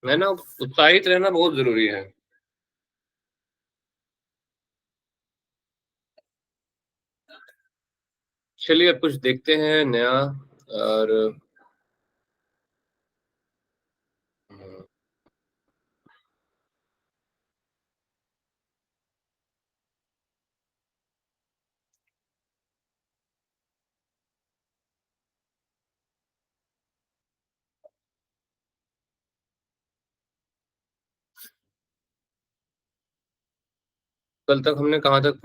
है ना, उत्साहित रहना बहुत जरूरी है। चलिए अब कुछ देखते हैं नया। और कल तक हमने कहाँ तक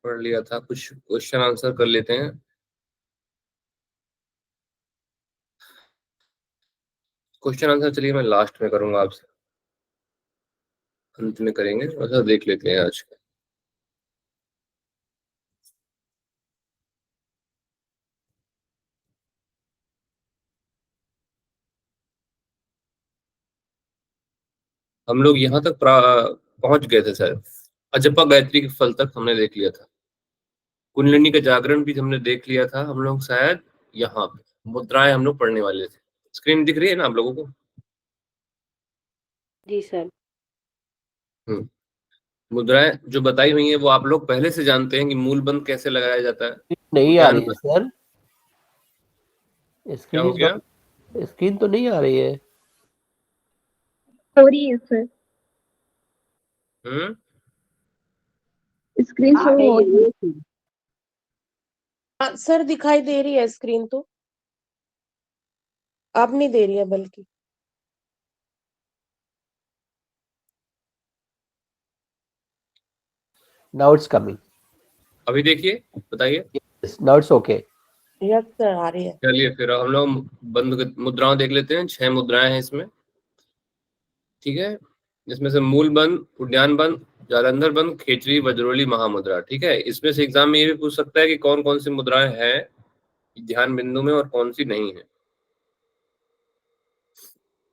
पढ़ लिया था? कुछ क्वेश्चन आंसर कर लेते हैं। क्वेश्चन आंसर चलिए मैं लास्ट में करूंगा आपसे, अंत में करेंगे। अच्छा देख लेते हैं आज का। हम लोग यहाँ तक पहुंच गए थे सर। अजप्पा गायत्री के फल तक हमने देख लिया था। कुंडलिनी का जागरण भी हमने देख लिया था हम लोग शायद। यहाँ पे मुद्राएं हम लोग पढ़ने वाले थे। स्क्रीन दिख रही है ना आप लोगों को? जी सर। हम्म। मुद्राएं जो बताई हुई हैं वो आप लोग पहले से जानते हैं कि मूल बंध कैसे लगाया जाता है। नहीं आ उद्यान रही है बंध सर, क्या स्क्रीन हो इज गया? नॉट, स्क्रीन तो नहीं आ रही है। सॉरी सर, हम्म। स्क्रीन शो हो रही है। हाँ सर, दिखाई दे रही है स्क्रीन तो। अब नहीं दे रही है बल्कि। Now it's coming. अभी देखिए, बताइए। Now it's okay. Yes sir, आ रही है। चलिए फिर हम लोग बंद मुद्राएं देख लेते हैं। 6 मुद्राएं हैं इसमें, ठीक है। इसमें से मूल बंध, उद्यान बंध, जालंधर बंध, खेचरी, वज्रोली, महामुद्रा, ठीक है। इसमें से एग्जाम में ये भी पूछ सकता है कि कौन कौन सी मुद्राएं हैं ध्यान बिंदु में और कौन सी नहीं है।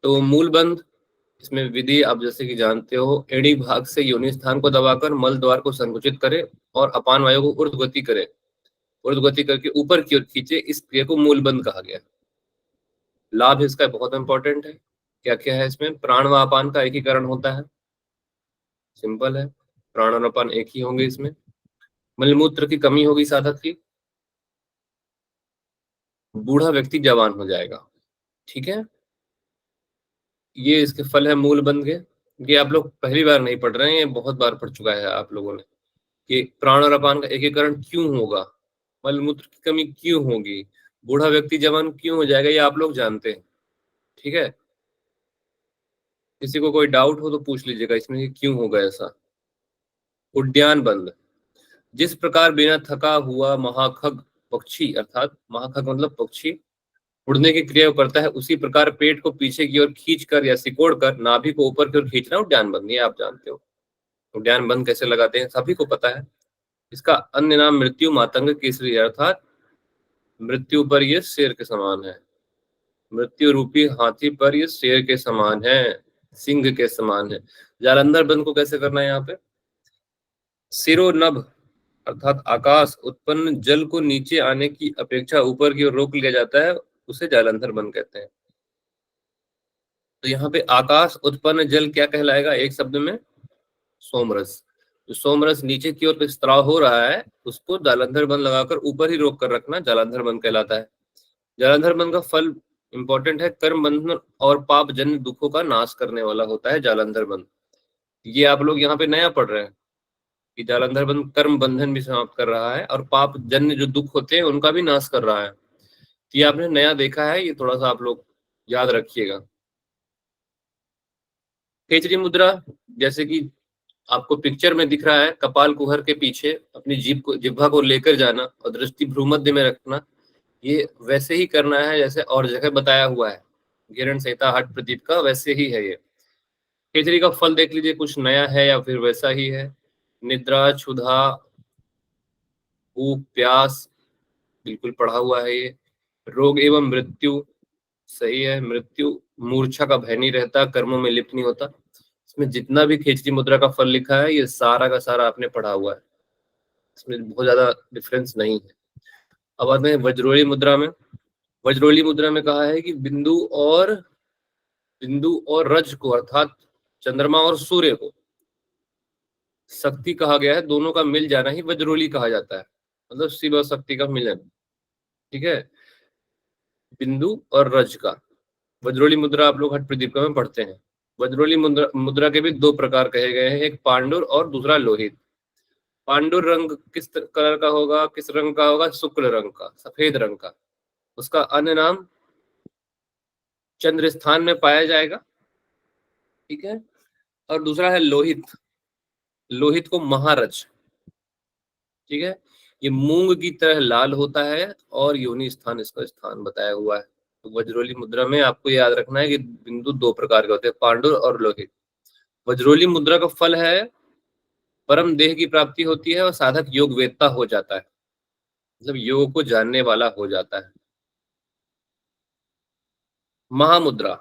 तो मूल बंध, इसमें विधि आप जैसे कि जानते हो, एड़ी भाग से योनि स्थान को दबाकर मल द्वार को संकुचित करे और अपान वायु को ऊर्ध्वगति करे, ऊर्ध्वगति करके ऊपर की ओर खींचे, इस क्रिया को मूल बंध कहा गया। लाभ इसका बहुत इंपॉर्टेंट है। क्या क्या है इसमें? प्राण व अपान का एकीकरण होता है, सिंपल है। प्राण और अपान एक ही होंगे इसमें। मलमूत्र की कमी होगी साधक की। बूढ़ा व्यक्ति जवान हो जाएगा, ठीक है। ये इसके फल है मूल बंध के। ये आप लोग पहली बार नहीं पढ़ रहे हैं, ये बहुत बार पढ़ चुका है आप लोगों ने कि प्राण और अपान का एकीकरण क्यों होगा, मलमूत्र की कमी क्यों होगी, बूढ़ा व्यक्ति जवान क्यों हो जाएगा, ये आप लोग जानते हैं, ठीक है। किसी को कोई डाउट हो तो पूछ लीजिएगा इसमें कि क्यों होगा ऐसा। उद्यान बंध, जिस प्रकार बिना थका हुआ महाखग पक्षी, अर्थात महाखग मतलब पक्षी, उड़ने की क्रिया करता है, उसी प्रकार पेट को पीछे की ओर खींच कर या सिकोड़ कर नाभि को ऊपर की ओर खींचना उद्यान बंध, ये आप जानते हो। उद्यान बंध कैसे लगाते हैं सभी को पता है। इसका अन्य नाम मृत्यु मातंग केसरी, अर्थात मृत्यु पर ये शेर के समान है। मृत्यु रूपी हाथी पर ये शेर के समान है, सिंह के समान है। जालंधर बंध को कैसे करना है यहाँ पे? सिरोनभ अर्थात आकाश उत्पन्न जल को नीचे आने की अपेक्षा ऊपर की ओर रोक लिया जाता है, उसे जालंधर बंध कहते हैं। तो यहाँ पे आकाश उत्पन्न जल क्या कहलाएगा एक शब्द में? सोमरस। जो सोमरस नीचे की ओर स्त्राव हो रहा है उसको जालंधर बंध लगाकर ऊपर ही रोक कर रखना जालंधर बंध कहलाता है। जालंधर बंध का फल इंपॉर्टेंट है, कर्म बंधन और पाप जन्य दुखों का नाश करने वाला होता है जालंधर बंध। ये आप लोग यहाँ पे नया पढ़ रहे हैं कि जालंधर बंध कर्म बंधन भी समाप्त कर रहा है और पाप जन्य जो दुख होते हैं उनका भी नाश कर रहा है। तो ये आपने नया देखा है, ये थोड़ा सा आप लोग याद रखिएगा। खेचरी मुद्रा, जैसे कि आपको पिक्चर में दिख रहा है, कपाल कुहर के पीछे अपनी जिह्वा को लेकर जाना और दृष्टि भ्रूमध्य में रखना, ये वैसे ही करना है जैसे और जगह बताया हुआ है गिरण संहिता हठ प्रदीप का, वैसे ही है ये। खेचरी का फल देख लीजिए, कुछ नया है या फिर वैसा ही है। निद्रा, क्षुधा, भूख, प्यास, बिल्कुल पढ़ा हुआ है ये। रोग एवं मृत्यु, सही है। मृत्यु, मूर्छा का भय नहीं रहता, कर्मों में लिप्त नहीं होता। इसमें जितना भी खेचरी मुद्रा का फल लिखा है ये सारा का सारा आपने पढ़ा हुआ है, इसमें बहुत ज्यादा डिफरेंस नहीं है। अब आते हैं वज्रोली मुद्रा में। वज्रोली मुद्रा में कहा है कि बिंदु और बिंदु और रज को अर्थात चंद्रमा और सूर्य को शक्ति कहा गया है। दोनों का मिल जाना ही वज्रोली कहा जाता है, मतलब शिव और शक्ति का मिलन। ठीक है, बिंदु और रज का। वज्रोली मुद्रा आप लोग हठ प्रदीपिका में पढ़ते हैं। वज्रोली मुद्रा मुद्रा के भी दो प्रकार कहे गए हैं, एक पांडुर और दूसरा लोहित। पांडुर रंग किस कलर का होगा, किस रंग का होगा? शुक्ल रंग का, सफेद रंग का। उसका अन्य नाम चंद्र स्थान में पाया जाएगा। ठीक है, और दूसरा है लोहित। लोहित को महारज। ठीक है, ये मूंग की तरह लाल होता है और योनि स्थान इसका स्थान बताया हुआ है। तो वज्रोली मुद्रा में आपको याद रखना है कि बिंदु दो प्रकार के होते हैं, पांडुर और लोहित। वज्रोली मुद्रा का फल है परम देह की प्राप्ति होती है और साधक योग वेत्ता हो जाता है, मतलब योग को जानने वाला हो जाता है। महामुद्रा।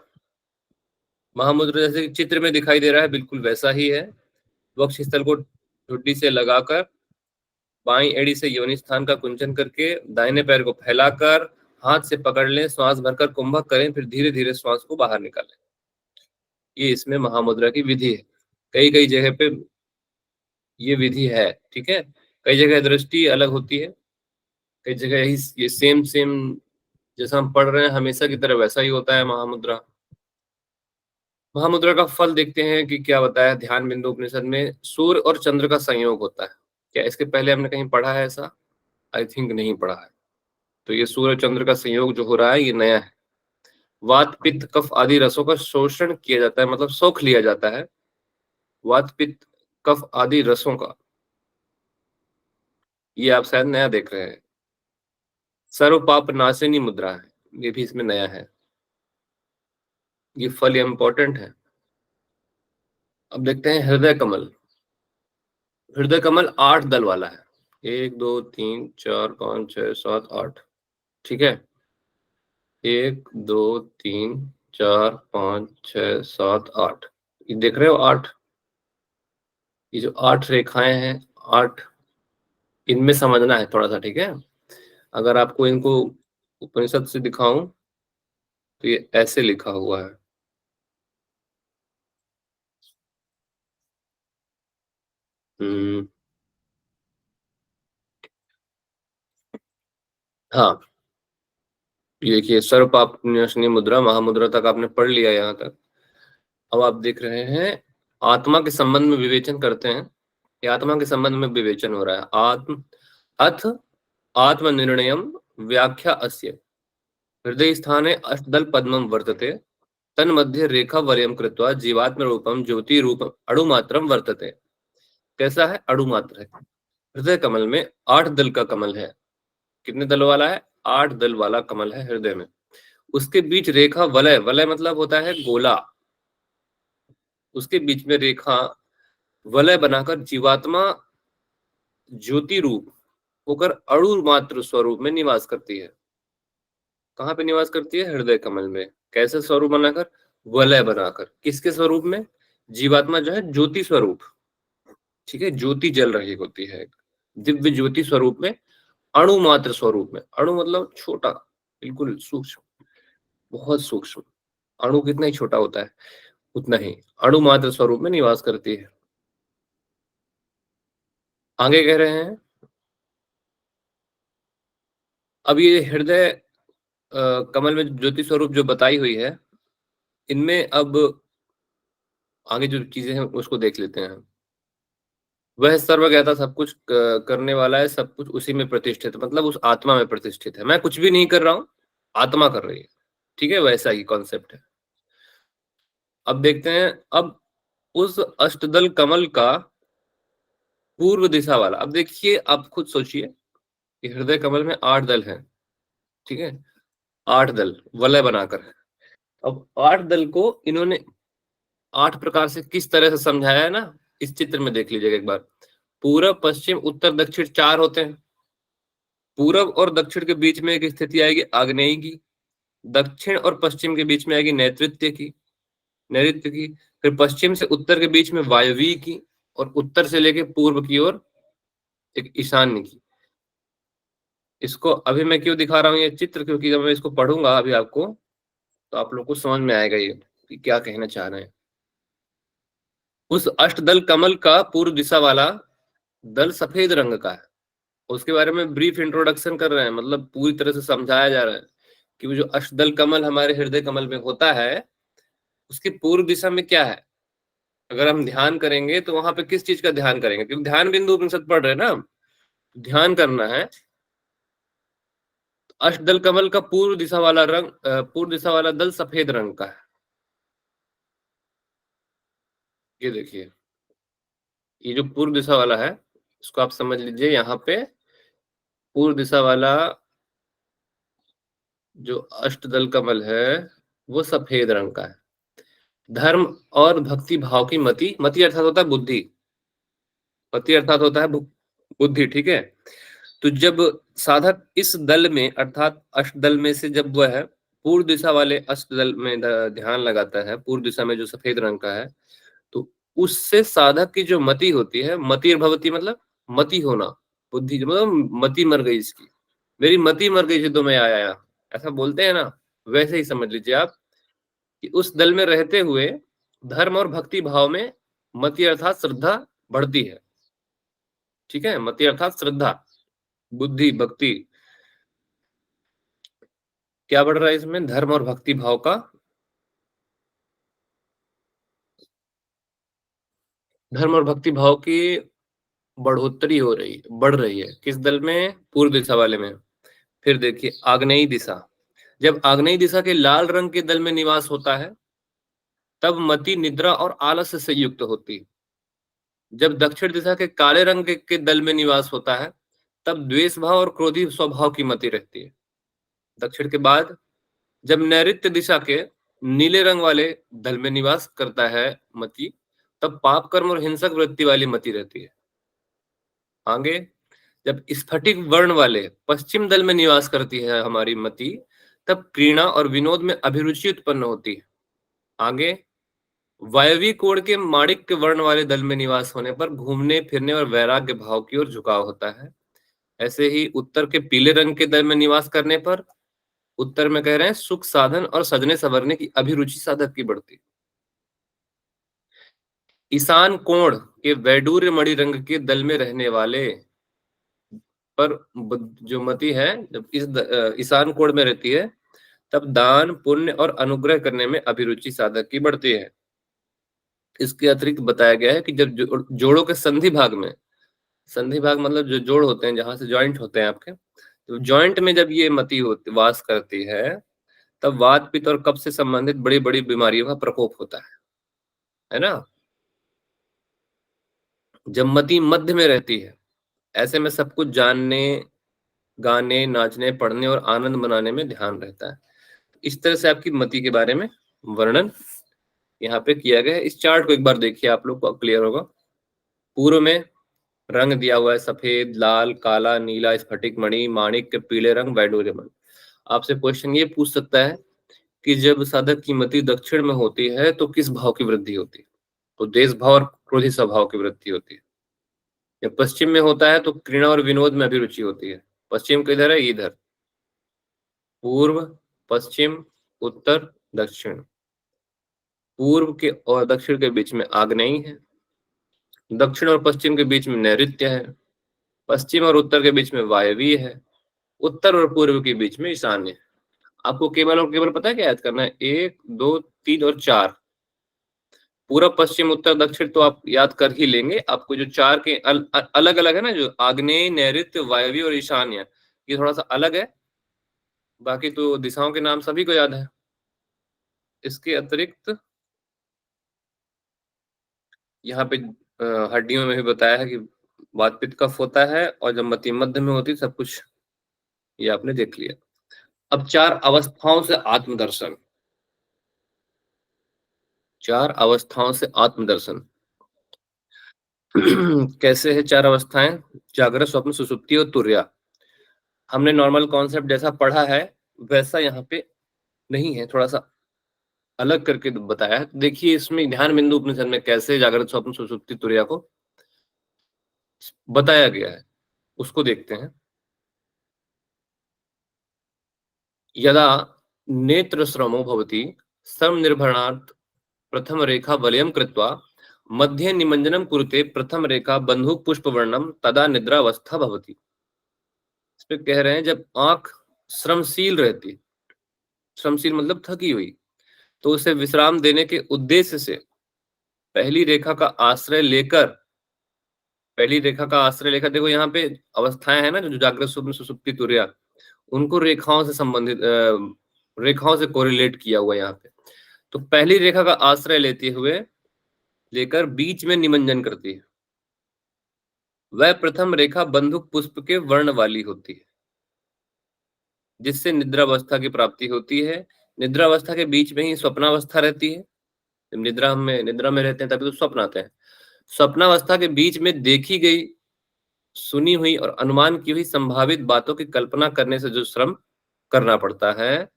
महामुद्रा जैसे चित्र में दिखाई दे रहा है बिल्कुल वैसा ही है। वक्ष स्थल को ठुड्डी से लगाकर बाईं एड़ी से योनि स्थान का कुंचन करके दाहिने पैर को फैलाकर हाथ से पकड़ लें, श्वास भरकर कुंभक करें, फिर धीरे धीरे श्वास को बाहर निकालें। ये इसमें महामुद्रा की विधि है। कई कई जगह पे ये विधि है। ठीक है, कई जगह दृष्टि अलग होती है, कई जगह यही ये सेम सेम जैसा हम पढ़ रहे हैं हमेशा की तरह वैसा ही होता है महामुद्रा। महामुद्रा का फल देखते हैं कि क्या बताया ध्यान बिंदु उपनिषद में, सूर्य और चंद्र का संयोग होता है। क्या इसके पहले हमने कहीं पढ़ा है ऐसा? आई थिंक नहीं पढ़ा है। तो ये सूर्य चंद्र का संयोग जो हो रहा है ये नया है। वात पित्त कफ आदि रसों का शोषण किया जाता है, मतलब सोख लिया जाता है। वात पित्त कफ आदि रसों का, ये आप शायद नया देख रहे हैं। सर्व पाप नाशिनी मुद्रा है, ये भी इसमें नया है। ये फल इंपॉर्टेंट है। अब देखते हैं हृदय कमल। हृदय कमल 8 दल वाला है, 1 2 3 4 5 6 7 8। ठीक है, 1 2 3 4 5 6 7 8, ये देख रहे हो 8? ये जो 8 रेखाएं हैं, 8, इनमें समझना है थोड़ा सा। ठीक है, अगर आपको इनको उपनिषद से दिखाऊं तो ये ऐसे लिखा हुआ है। हाँ, ये देखिए सर्व पाप नाशनी मुद्रा, महामुद्रा तक आपने पढ़ लिया यहाँ तक। अब आप देख रहे हैं आत्मा के संबंध में विवेचन करते हैं। ये आत्मा के संबंध में विवेचन हो रहा है। आत्म अथ आत्मनिर्णयम व्याख्या अस्य हृदय स्थाने अष्टदल पद्मम वर्तते तन्मध्ये रेखा वर्यम कृत्वा जीवात्म रूपम ज्योति रूपम अणुमात्रम वर्तते। कैसा है? अणुमात्र है। हृदय कमल में 8 दल का कमल है। कितने दल वाला है? 8 दल वाला कमल है हृदय में। उसके बीच रेखा वलय, वलय मतलब होता है गोला, उसके बीच में रेखा वलय बनाकर जीवात्मा ज्योति रूप होकर अणु मात्र स्वरूप में निवास करती है। कहाँ पे निवास करती है? हृदय कमल में। कैसे स्वरूप बनाकर? वलय बनाकर। किसके स्वरूप में? जीवात्मा जो है ज्योति स्वरूप। ठीक है, ज्योति जल रही होती है दिव्य ज्योति स्वरूप में, अणु मात्र स्वरूप में। अणु मतलब छोटा, बिल्कुल सूक्ष्म, बहुत सूक्ष्म। अणु कितना ही छोटा होता है उतना ही अणु मात्र स्वरूप में निवास करती है। आगे कह रहे हैं अब ये हृदय कमल में ज्योति स्वरूप जो बताई हुई है, इनमें अब आगे जो चीजें हैं उसको देख लेते हैं। वह सर्वज्ञता सब कुछ करने वाला है, सब कुछ उसी में प्रतिष्ठित है, मतलब उस आत्मा में प्रतिष्ठित है। मैं कुछ भी नहीं कर रहा हूं, आत्मा कर रही है। ठीक है, वैसा ही कॉन्सेप्ट है। अब देखते हैं अब उस अष्टदल कमल का पूर्व दिशा वाला। अब देखिए, आप खुद सोचिए कि हृदय कमल में 8 दल हैं। ठीक है, 8 दल वलय बनाकर है। अब 8 दल को इन्होंने 8 प्रकार से किस तरह से समझाया है ना, इस चित्र में देख लीजिएगा एक बार। पूरब पश्चिम उत्तर दक्षिण 4 होते हैं। पूरब और दक्षिण के बीच में एक स्थिति आएगी आग्नेय की, दक्षिण और पश्चिम के बीच में आएगी नैऋत्य की, नैऋत्य की, फिर पश्चिम से उत्तर के बीच में वायव्य की, और उत्तर से लेके पूर्व की ओर एक ईशान्य की। इसको अभी मैं क्यों दिखा रहा हूँ ये चित्र, क्योंकि जब मैं इसको पढ़ूंगा अभी आपको, तो आप लोग को समझ में आएगा ये। कि क्या कहना चाह रहे हैं। उस अष्टदल कमल का पूर्व दिशा वाला दल सफेद रंग का है। उसके बारे में ब्रीफ इंट्रोडक्शन कर रहे हैं, मतलब पूरी तरह से समझाया जा रहा है कि वो जो अष्टदल कमल हमारे हृदय कमल में होता है, उसकी पूर्व दिशा में क्या है। अगर हम ध्यान करेंगे तो वहां पे किस चीज का ध्यान करेंगे, क्योंकि ध्यान बिंदु उपनिषद पढ़ रहे हैं ना, ध्यान करना है। अष्टदल कमल का पूर्व दिशा वाला रंग, पूर्व दिशा वाला दल सफेद रंग का है। ये देखिए, ये जो पूर्व दिशा वाला है, इसको आप समझ लीजिए, यहाँ पे पूर्व दिशा वाला जो अष्टदल कमल है वो सफेद रंग का है। धर्म और भक्ति भाव की मति, मति अर्थात होता है बुद्धि, मति अर्थात होता है बुद्धि, ठीक है। तो जब साधक इस दल में अर्थात अष्टदल में से जब वह पूर्व दिशा वाले अष्टदल में ध्यान लगाता है, पूर्व दिशा में जो सफेद रंग का है, तो उससे साधक की जो मति होती है, मति भवती मतलब मति होना, बुद्धि मतलब मति मर गई इसकी, मेरी मति मर गई थी तो मैं आया, ऐसा बोलते हैं ना, वैसे ही समझ लीजिए आप कि उस दल में रहते हुए धर्म और भक्ति भाव में मति अर्थात श्रद्धा बढ़ती है। ठीक है, मति अर्थात श्रद्धा, बुद्धि, भक्ति, क्या बढ़ रहा है इसमें, धर्म और भक्ति भाव का, धर्म और भक्ति भाव की बढ़ोतरी हो रही, बढ़ रही है। किस दल में, पूर्व दिशा वाले में। फिर देखिए आग्नेयी दिशा, जब आग्नेयी दिशा के लाल रंग के दल में निवास होता है तब मति निद्रा और आलस्य से युक्त होती। जब दक्षिण दिशा के काले रंग के दल में निवास होता है तब द्वेष भाव और क्रोधी स्वभाव की मति रहती है। दक्षिण के बाद जब नैऋत्य दिशा के नीले रंग वाले दल में निवास करता है मति, तब पाप कर्म और हिंसक वृत्ति वाली मति रहती है। आगे जब स्फटिक वर्ण वाले पश्चिम दल में निवास करती है हमारी मति, तब क्रीड़ा और विनोद में अभिरुचि उत्पन्न होती है। आगे वायवी कोण के माणिक्य वर्ण वाले दल में निवास होने पर घूमने फिरने और वैराग्य भाव की ओर झुकाव होता है। ऐसे ही उत्तर के पीले रंग के दल में निवास करने पर, उत्तर में कह रहे हैं, सुख साधन और सजने संवरने की अभिरुचि साधक की बढ़ती। ईशान कोण के वैडूर्य मणि रंग के दल में रहने वाले पर जो मति है जब इस ईशान कोण में रहती है तब दान पुण्य और अनुग्रह करने में अभिरुचि साधक की बढ़ती है। इसके अतिरिक्त बताया गया है कि जब जोड़ों के संधि भाग में, संधि भाग मतलब जो जोड़ होते हैं जहां से जॉइंट होते हैं आपके, तो जॉइंट में जब ये मति होती वास करती है तब वात पित्त और कफ से संबंधित बड़ी बड़ी बीमारियों का प्रकोप होता है ना। जब मति मध्य में रहती है ऐसे में सब कुछ जानने, गाने, नाचने, पढ़ने और आनंद मनाने में ध्यान रहता है। इस तरह से आपकी मति के बारे में वर्णन यहाँ पे किया गया है। इस चार्ट को एक बार देखिए, आप लोग को क्लियर होगा। पूर्व में रंग दिया हुआ है सफेद, लाल, काला, नीला, स्फटिक मणि, माणिक्य, पीले रंग, वैडूर्य मणि। आपसे क्वेश्चन ये पूछ सकता है कि जब साधक की मति दक्षिण में होती है तो किस भाव की वृद्धि होती है, तो देश भाव और क्रोधी स्वभाव की वृद्धि होती है। जब पश्चिम में होता है तो क्रीड़ा और विनोद में अभिरुचि होती है। पश्चिम किधर है, इधर, पूर्व, पश्चिम, उत्तर, दक्षिण। पूर्व के और दक्षिण के बीच में आग्नेयी है, दक्षिण और पश्चिम के बीच में नैऋत्य है, पश्चिम और उत्तर के बीच में वायवीय है, उत्तर और पूर्व के बीच में ईशान्य है। आपको केवल और केवल पता है क्या याद करना है, 1 2 3 और 4, पूरा पश्चिम उत्तर दक्षिण तो आप याद कर ही लेंगे। आपको जो चार के अलग अलग है ना, जो आग्नेय, नैऋत्य, वायव्य और ईशान्य, ये थोड़ा सा अलग है, बाकी तो दिशाओं के नाम सभी को याद है। इसके अतिरिक्त यहाँ पे हड्डियों में भी बताया है कि वात पित्त कफ होता है, और जब मति मध्य में होती सब कुछ ये आपने देख लिया। अब 4 अवस्थाओं से आत्मदर्शन, 4 अवस्थाओं से आत्मदर्शन कैसे है 4 अवस्थाएं, जागृत, स्वप्न, सुषुप्ति और तुर्या। हमने नॉर्मल कॉन्सेप्ट जैसा पढ़ा है वैसा यहाँ पे नहीं है, थोड़ा सा अलग करके बताया है। देखिए इसमें ध्यान बिंदु उपनिषद में कैसे जागृत, स्वप्न, सुषुप्ति, तुर्या को बताया गया है, उसको देखते हैं। यदा नेत्र श्रमो भवति श्रम निर्भरणार्थ प्रथम रेखा वलयम कृत्वा मध्य निमंजनम कुरुते प्रथम रेखा बंधुक पुष्प वर्णम तदा निद्रावस्था भवति। इस पे कह रहे हैं जब आंख श्रमशील रहती, श्रमशील मतलब थकी हुई, तो उसे विश्राम देने के उद्देश्य से पहली रेखा का आश्रय लेकर, देखो यहाँ पे अवस्थाएं हैं ना, जो जागृत स्वप्न सुषुप्ति तुर्या, उनको रेखाओं से संबंधित, रेखाओं से कोरिलेट किया हुआ यहाँ पे। तो पहली रेखा का आश्रय लेते हुए लेकर बीच में निमंजन करती है, वह प्रथम रेखा बंधुक पुष्प के वर्ण वाली होती है, जिससे निद्रावस्था की प्राप्ति होती है। निद्रावस्था के बीच में ही स्वप्नावस्था रहती है। जब निद्रा में रहते हैं तभी तो स्वप्न आते हैं। स्वप्नावस्था के बीच में देखी गई, सुनी हुई और अनुमान की हुई संभावित बातों की कल्पना करने से जो श्रम करना पड़ता है,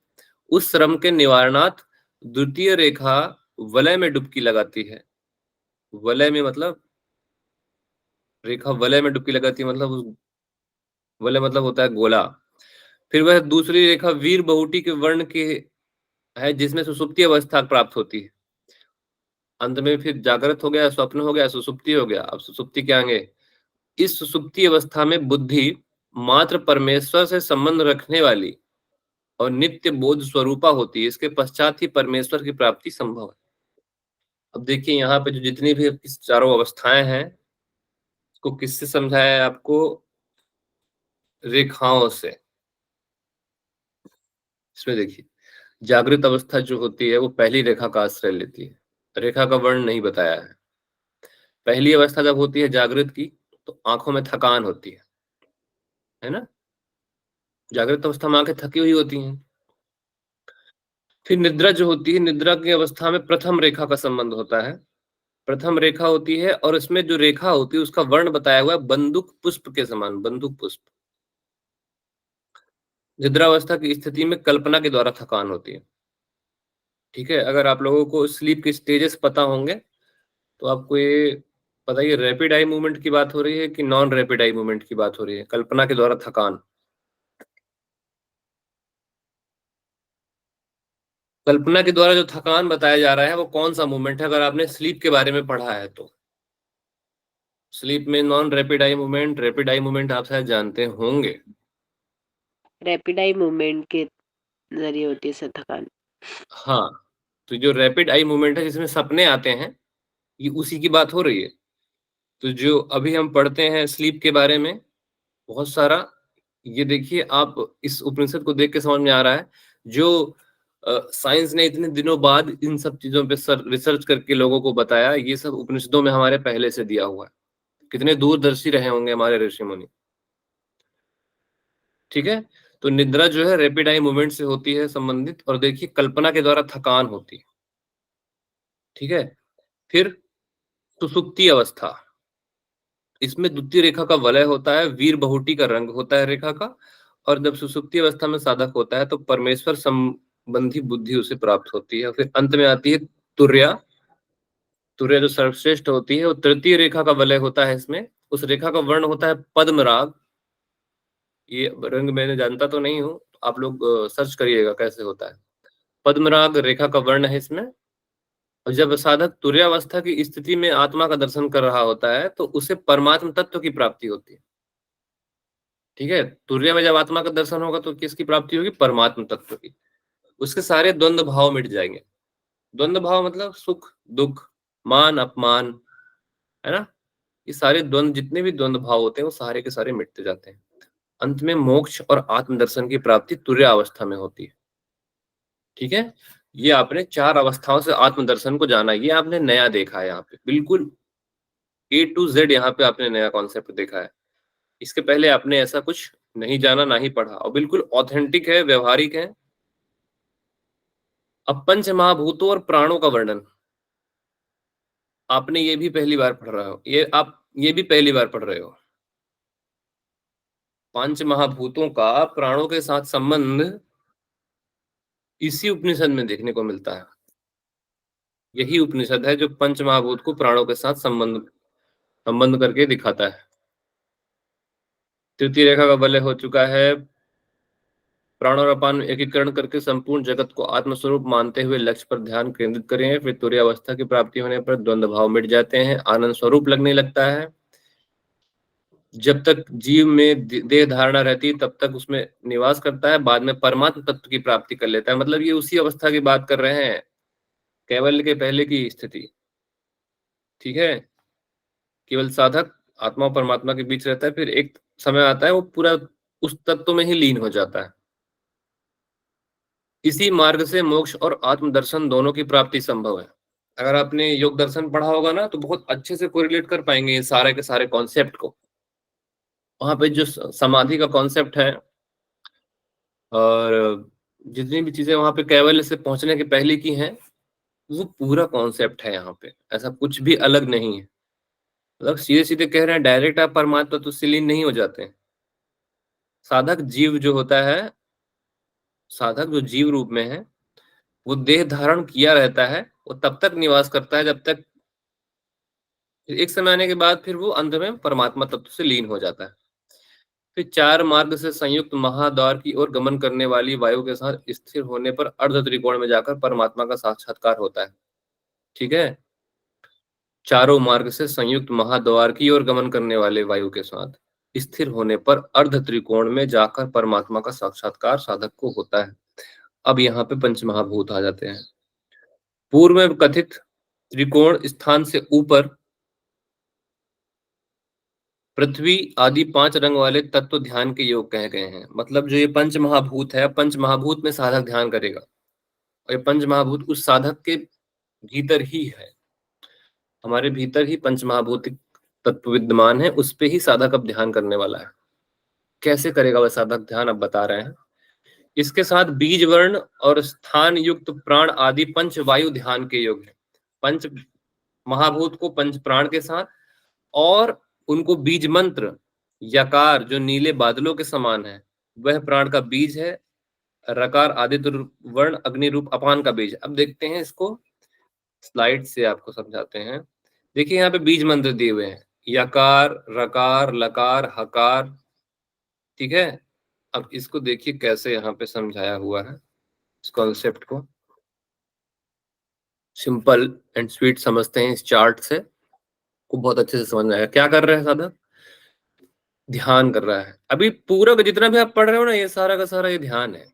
उस श्रम के निवारणार्थ द्वितीय रेखा वलय में डुबकी लगाती है। वलय में मतलब, रेखा वलय में डुबकी लगाती है मतलब, वलय मतलब होता है गोला। फिर वह दूसरी रेखा वीर बहुटी के वर्ण की है, जिसमें सुसुप्ति अवस्था प्राप्त होती है। अंत में फिर जागृत हो गया, स्वप्न हो गया, सुसुप्ति हो गया। अब सुसुप्ति क्या आएंगे? इस सुसुप्ति अवस्था में बुद्धि मात्र परमेश्वर से संबंध रखने वाली और नित्य बोध स्वरूपा होती है। इसके पश्चात ही परमेश्वर की प्राप्ति संभव है। अब देखिए यहाँ पे जो जितनी भी इस चारों अवस्थाएं हैं, इसको किससे समझाया है आपको? रेखाओं से। इसमें देखिए, जागृत अवस्था जो होती है वो पहली रेखा का आश्रय लेती है। रेखा का वर्ण नहीं बताया है। पहली अवस्था जब होती है जागृत की, तो आंखों में थकान होती है ना? जागृत अवस्था में आंखें थकी हुई होती हैं। फिर निद्रा जो होती है, निद्रा की अवस्था में प्रथम रेखा का संबंध होता है। प्रथम रेखा होती है और इसमें जो रेखा होती है उसका वर्ण बताया हुआ है बंदूक पुष्प के समान, बंदूक पुष्प। निद्रावस्था की स्थिति में कल्पना के द्वारा थकान होती है। ठीक है, अगर आप लोगों को स्लीप के स्टेजेस पता होंगे तो आपको ये पता, ये रैपिड आई मूवमेंट की बात हो रही है कि नॉन रैपिड आई मूवमेंट की बात हो रही है? कल्पना के द्वारा थकान, कल्पना के द्वारा जो थकान बताया जा रहा है वो कौन सा मूवमेंट है? अगर आपने स्लीप के बारे में पढ़ा है तो स्लीप में non rapid eye movement, rapid eye movement आप शायद जानते होंगे। रैपिड आई मूवमेंट के जरिए होती है सर थकान। हाँ, तो जो रैपिड आई मूवमेंट है जिसमें सपने आते हैं, ये उसी की बात हो रही है। तो जो अभी हम पढ़ते हैं स्लीप के बारे में बहुत सारा, ये देखिए आप इस उपनिषद को देख के समझ में आ रहा है, जो साइंस ने इतने दिनों बाद इन सब चीजों पे रिसर्च करके लोगों को बताया, ये सब उपनिषदों में हमारे पहले से दिया हुआ है। कितने दूरदर्शी रहे होंगे हमारे ऋषि मुनि। ठीक है, तो निद्रा जो है रैपिड आई मूवमेंट से होती है संबंधित, और देखिए कल्पना के द्वारा थकान होती है। ठीक है, फिर सुसुप्ति अवस्था, इसमें द्वितीय रेखा का वलय होता है, वीर बहुटी का रंग होता है रेखा का, और जब सुसुप्ति अवस्था में साधक होता है तो परमेश्वर संबंधी बुद्धि उसे प्राप्त होती है। फिर अंत में आती है तुर्या। तुर्या जो सर्वश्रेष्ठ होती है वो तृतीय रेखा का वलय होता है इसमें। उस रेखा का वर्ण होता है पद्म राग। ये रंग मैंने जानता तो नहीं हूँ, आप लोग सर्च करिएगा कैसे होता है। पद्म राग रेखा का वर्ण है इसमें। और जब साधक तुर्यावस्था की स्थिति में आत्मा का दर्शन कर रहा होता है तो उसे परमात्म तत्व की प्राप्ति होती है। ठीक है, तुर्य में जब आत्मा का दर्शन होगा तो किसकी प्राप्ति होगी? परमात्म तत्व की। उसके सारे द्वंद्व भाव मिट जाएंगे। द्वंद्व भाव मतलब सुख दुख, मान अपमान, है ना? ये सारे द्वंद्व, जितने भी द्वंद्व भाव होते हैं वो सारे के सारे मिटते जाते हैं। अंत में मोक्ष और आत्मदर्शन की प्राप्ति तुर्य अवस्था में होती है। ठीक है, ये आपने चार अवस्थाओं से आत्मदर्शन को जाना, ये आपने नया देखा है यहाँ पे, बिल्कुल A to Z यहाँ पे आपने नया कॉन्सेप्ट देखा है। इसके पहले आपने ऐसा कुछ नहीं जाना, ना ही पढ़ा, और बिल्कुल ऑथेंटिक है, व्यवहारिक है। अब पंच महाभूतों और प्राणों का वर्णन आपने ये भी पहली बार पढ़ रहे हो, ये भी पहली बार पढ़ रहे हो। पंच महाभूतों का प्राणों के साथ संबंध इसी उपनिषद में देखने को मिलता है। यही उपनिषद है जो पंच महाभूत को प्राणों के साथ संबंध करके दिखाता है। तृतीय रेखा का वलय हो चुका है प्राण और अपान में एकीकरण करके संपूर्ण जगत को आत्मस्वरूप मानते हुए लक्ष्य पर ध्यान केंद्रित करें। फिर तुरीय अवस्था की प्राप्ति होने पर द्वंद्व भाव मिट जाते हैं, आनंद स्वरूप लगने लगता है। जब तक जीव में देह धारणा रहती है तब तक उसमें निवास करता है, बाद में परमात्म तत्व की प्राप्ति कर लेता है। मतलब ये उसी अवस्था की बात कर रहे हैं, कैवल्य के पहले की स्थिति। ठीक है, केवल साधक आत्मा और परमात्मा के बीच रहता है, फिर एक समय आता है वो पूरा उस तत्व में ही लीन हो जाता है। इसी मार्ग से मोक्ष और आत्मदर्शन दोनों की प्राप्ति संभव है। अगर आपने योग दर्शन पढ़ा होगा ना तो बहुत अच्छे से कोरिलेट कर पाएंगे ये सारे के सारे कॉन्सेप्ट को। वहां पे जो समाधि का कॉन्सेप्ट है और जितनी भी चीजें वहां पे कैवल्य से पहुंचने के पहले की हैं, वो पूरा कॉन्सेप्ट है यहाँ पे, ऐसा कुछ भी अलग नहीं है। मतलब सीधे सीधे कह रहे हैं, डायरेक्ट आप परमात्मा तो उससे लीन नहीं हो जाते हैं। साधक जीव जो होता है, साधक जो जीव रूप में है, वो देह धारण किया रहता है, वो तब तक निवास करता है जब तक एक समय आने के बाद फिर वो अंत में परमात्मा तत्व से लीन हो जाता है। फिर चार मार्ग से संयुक्त महाद्वार की ओर गमन करने वाली वायु के साथ स्थिर होने पर अर्ध त्रिकोण में जाकर परमात्मा का साक्षात्कार होता है। ठीक है, चारों मार्ग से संयुक्त महाद्वार की ओर गमन करने वाले वायु के साथ स्थिर होने पर अर्ध त्रिकोण में जाकर परमात्मा का साक्षात्कार साधक को होता है। अब यहाँ पे पंच महाभूत आ जाते हैं। पूर्व में कथित त्रिकोण स्थान से ऊपर पृथ्वी आदि पांच रंग वाले तत्व ध्यान के योग कहे गए हैं। मतलब जो ये पंच महाभूत है, पंच महाभूत में साधक ध्यान करेगा और ये पंच महाभूत उस साधक के भीतर ही है, हमारे भीतर ही पंच महाभूतिक तत्व विद्यमान है, उस पे ही साधक अब ध्यान करने वाला है। कैसे करेगा वह साधक ध्यान, अब बता रहे हैं। इसके साथ बीज वर्ण और स्थान युक्त प्राण आदि पंच वायु ध्यान के योग है। पंच महाभूत को पंच प्राण के साथ और उनको बीज मंत्र यकार जो नीले बादलों के समान है वह प्राण का बीज है, रकार आदित्य वर्ण अग्नि रूप अपान का बीज। अब देखते हैं इसको स्लाइड से आपको समझाते हैं। देखिए यहाँ पे बीज मंत्र दिए हुए हैं, यकार रकार लकार हकार। ठीक है, अब इसको देखिए कैसे यहाँ पे समझाया हुआ है। इस कॉन्सेप्ट को सिंपल एंड स्वीट समझते हैं, इस चार्ट से को बहुत अच्छे से समझ में आएगा। क्या कर रहे हैं साधक, ध्यान कर रहा है। अभी पूरा का जितना भी आप पढ़ रहे हो ना, ये सारा का सारा ये ध्यान है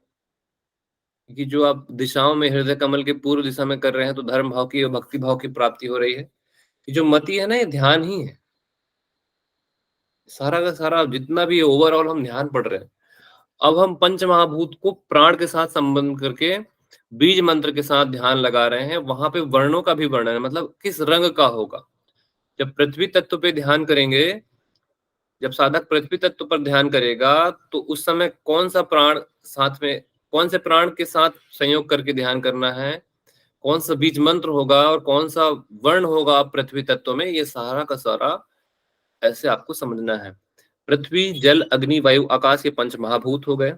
कि जो आप दिशाओं में हृदय कमल के पूर्व दिशा में कर रहे हैं तो धर्म भाव की और भक्ति भाव की प्राप्ति हो रही है। जो मति है ना, ये ध्यान ही है। सारा का सारा जितना भी ओवरऑल हम ध्यान पढ़ रहे हैं, अब हम पंच महाभूत को प्राण के साथ संबंध करके बीज मंत्र के साथ ध्यान लगा रहे हैं। वहां पे वर्णों का भी वर्णन है, मतलब किस रंग का होगा। जब पृथ्वी तत्व पे ध्यान करेंगे, जब साधक पृथ्वी तत्व पर ध्यान करेगा तो उस समय कौन सा प्राण साथ में, कौन से प्राण के साथ संयोग करके ध्यान करना है, कौन सा बीज मंत्र होगा और कौन सा वर्ण होगा पृथ्वी तत्व में, ये सारा का सारा ऐसे आपको समझना है। पृथ्वी जल अग्नि वायु आकाश, ये पंच महाभूत हो गए।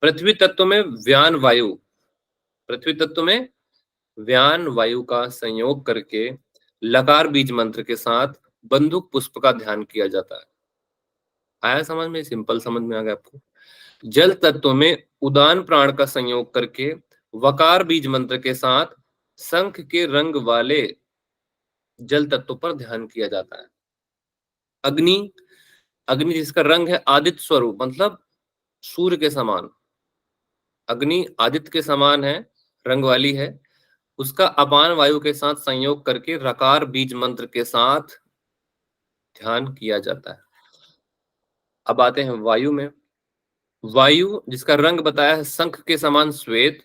पृथ्वी तत्व में व्यान वायु, पृथ्वी तत्व में व्यान वायु का संयोग करके लकार बीज मंत्र के साथ बंदूक पुष्प का ध्यान किया जाता है। आया समझ में, सिंपल समझ में आ गया आपको। जल तत्व में उदान प्राण का संयोग करके वकार बीज मंत्र के साथ शंख के रंग वाले जल तत्व पर ध्यान किया जाता है। अग्नि, अग्नि जिसका रंग है आदित्य स्वरूप, मतलब सूर्य के समान, अग्नि आदित्य के समान है, रंग वाली है, उसका अपान वायु के साथ संयोग करके रकार बीज मंत्र के साथ ध्यान किया जाता है। अब आते हैं वायु में। वायु जिसका रंग बताया है शंख के समान श्वेत,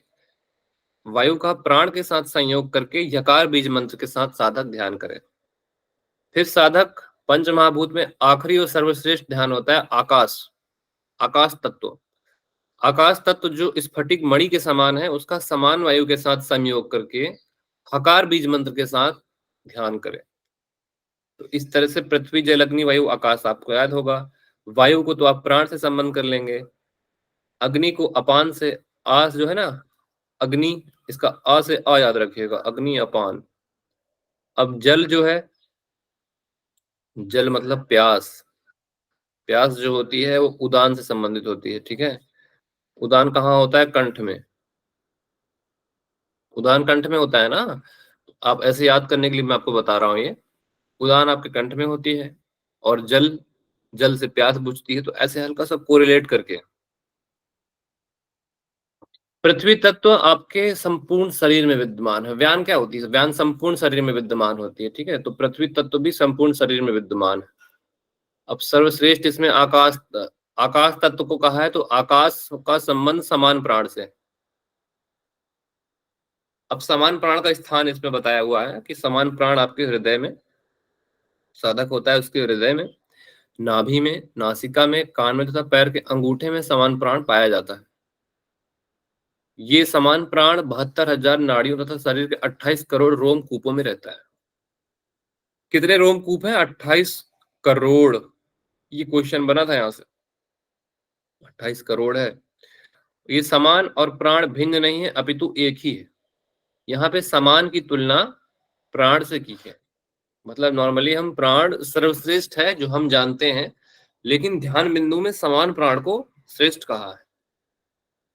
वायु का प्राण के साथ संयोग करके यकार बीज मंत्र के साथ साधक ध्यान करे। फिर साधक पंच महाभूत में आखिरी और सर्वश्रेष्ठ ध्यान होता है आकाश, आकाश तत्व। आकाश तत्व जो स्फटिक मणि के समान है, उसका समान वायु के साथ संयोग करके हकार बीज मंत्र के साथ ध्यान करें। तो इस तरह से पृथ्वी जल अग्नि वायु आकाश आपको याद होगा। वायु को तो आप प्राण से संबंध कर लेंगे, अग्नि को अपान से, आस जो है ना अग्नि, इसका आ से आ याद रखिएगा, अग्नि अपान। अब जल जो है, जल मतलब प्यास, प्यास जो होती है वो उदान से संबंधित होती है। ठीक है, उदान कहाँ होता है? कंठ में। उदान कंठ में होता है ना। आप ऐसे याद करने के लिए मैं आपको बता रहा हूँ ये। उदान आपके कंठ में होती है, और जल, जल से प्यास बुझती है। तो ऐसे हल्का सा कोरिलेट करके, पृथ्वी तत्व आपके संपूर्ण शरीर में विद्यमान है। व्यान क्या होती है? व्यान संपूर्ण शरीर में विद्यमान होती है, ठीक है। तो पृथ्वी तत्व भी संपूर्ण शरीर में विद्यमान है। अब सर्वश्रेष्ठ इसमें आकाश, आकाश तत्व को कहा है, तो आकाश का संबंध समान प्राण से। अब समान प्राण का स्थान इसमें बताया हुआ है कि समान प्राण आपके हृदय में, साधक होता है उसके हृदय में, नाभि में, नासिका में, कान में तथा पैर के अंगूठे में समान प्राण पाया जाता है। ये समान प्राण 72,000 नाड़ियों तथा शरीर के 28 करोड़ रोम कूपों में रहता है। कितने रोम कूप हैं? 28 करोड़। ये क्वेश्चन बना था यहां से। 28 करोड़ है। ये समान और प्राण भिन्न नहीं है, अपितु एक ही है। यहाँ पे समान की तुलना प्राण से की है। मतलब नॉर्मली हम प्राण सर्वश्रेष्ठ है जो हम जानते हैं, लेकिन ध्यान बिंदु में समान प्राण को श्रेष्ठ कहा है।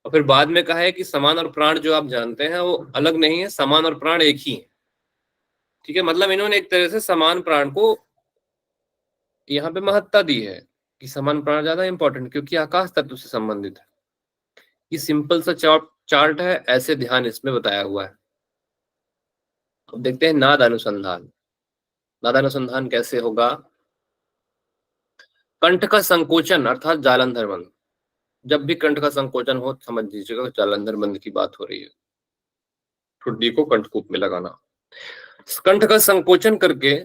और फिर बाद में कहा है कि समान और प्राण जो आप जानते हैं वो अलग नहीं है, समान और प्राण एक ही है। ठीक है, मतलब इन्होंने एक तरह से समान प्राण को यहाँ पे महत्ता दी है कि समान प्राण ज्यादा इंपॉर्टेंट, क्योंकि आकाश तत्व से संबंधित है। ये सिंपल सा चार्ट है, ऐसे ध्यान इसमें बताया हुआ है। अब देखते हैं नाद अनुसंधान। नाद अनुसंधान कैसे होगा? कंठ का संकोचन अर्थात जालंधर बंध। जब भी कंठ का संकोचन हो समझ लीजिएगा जालंधर बंध की बात हो रही है। ठुड्डी को कंठकूप में लगाना। कंठ का संकोचन करके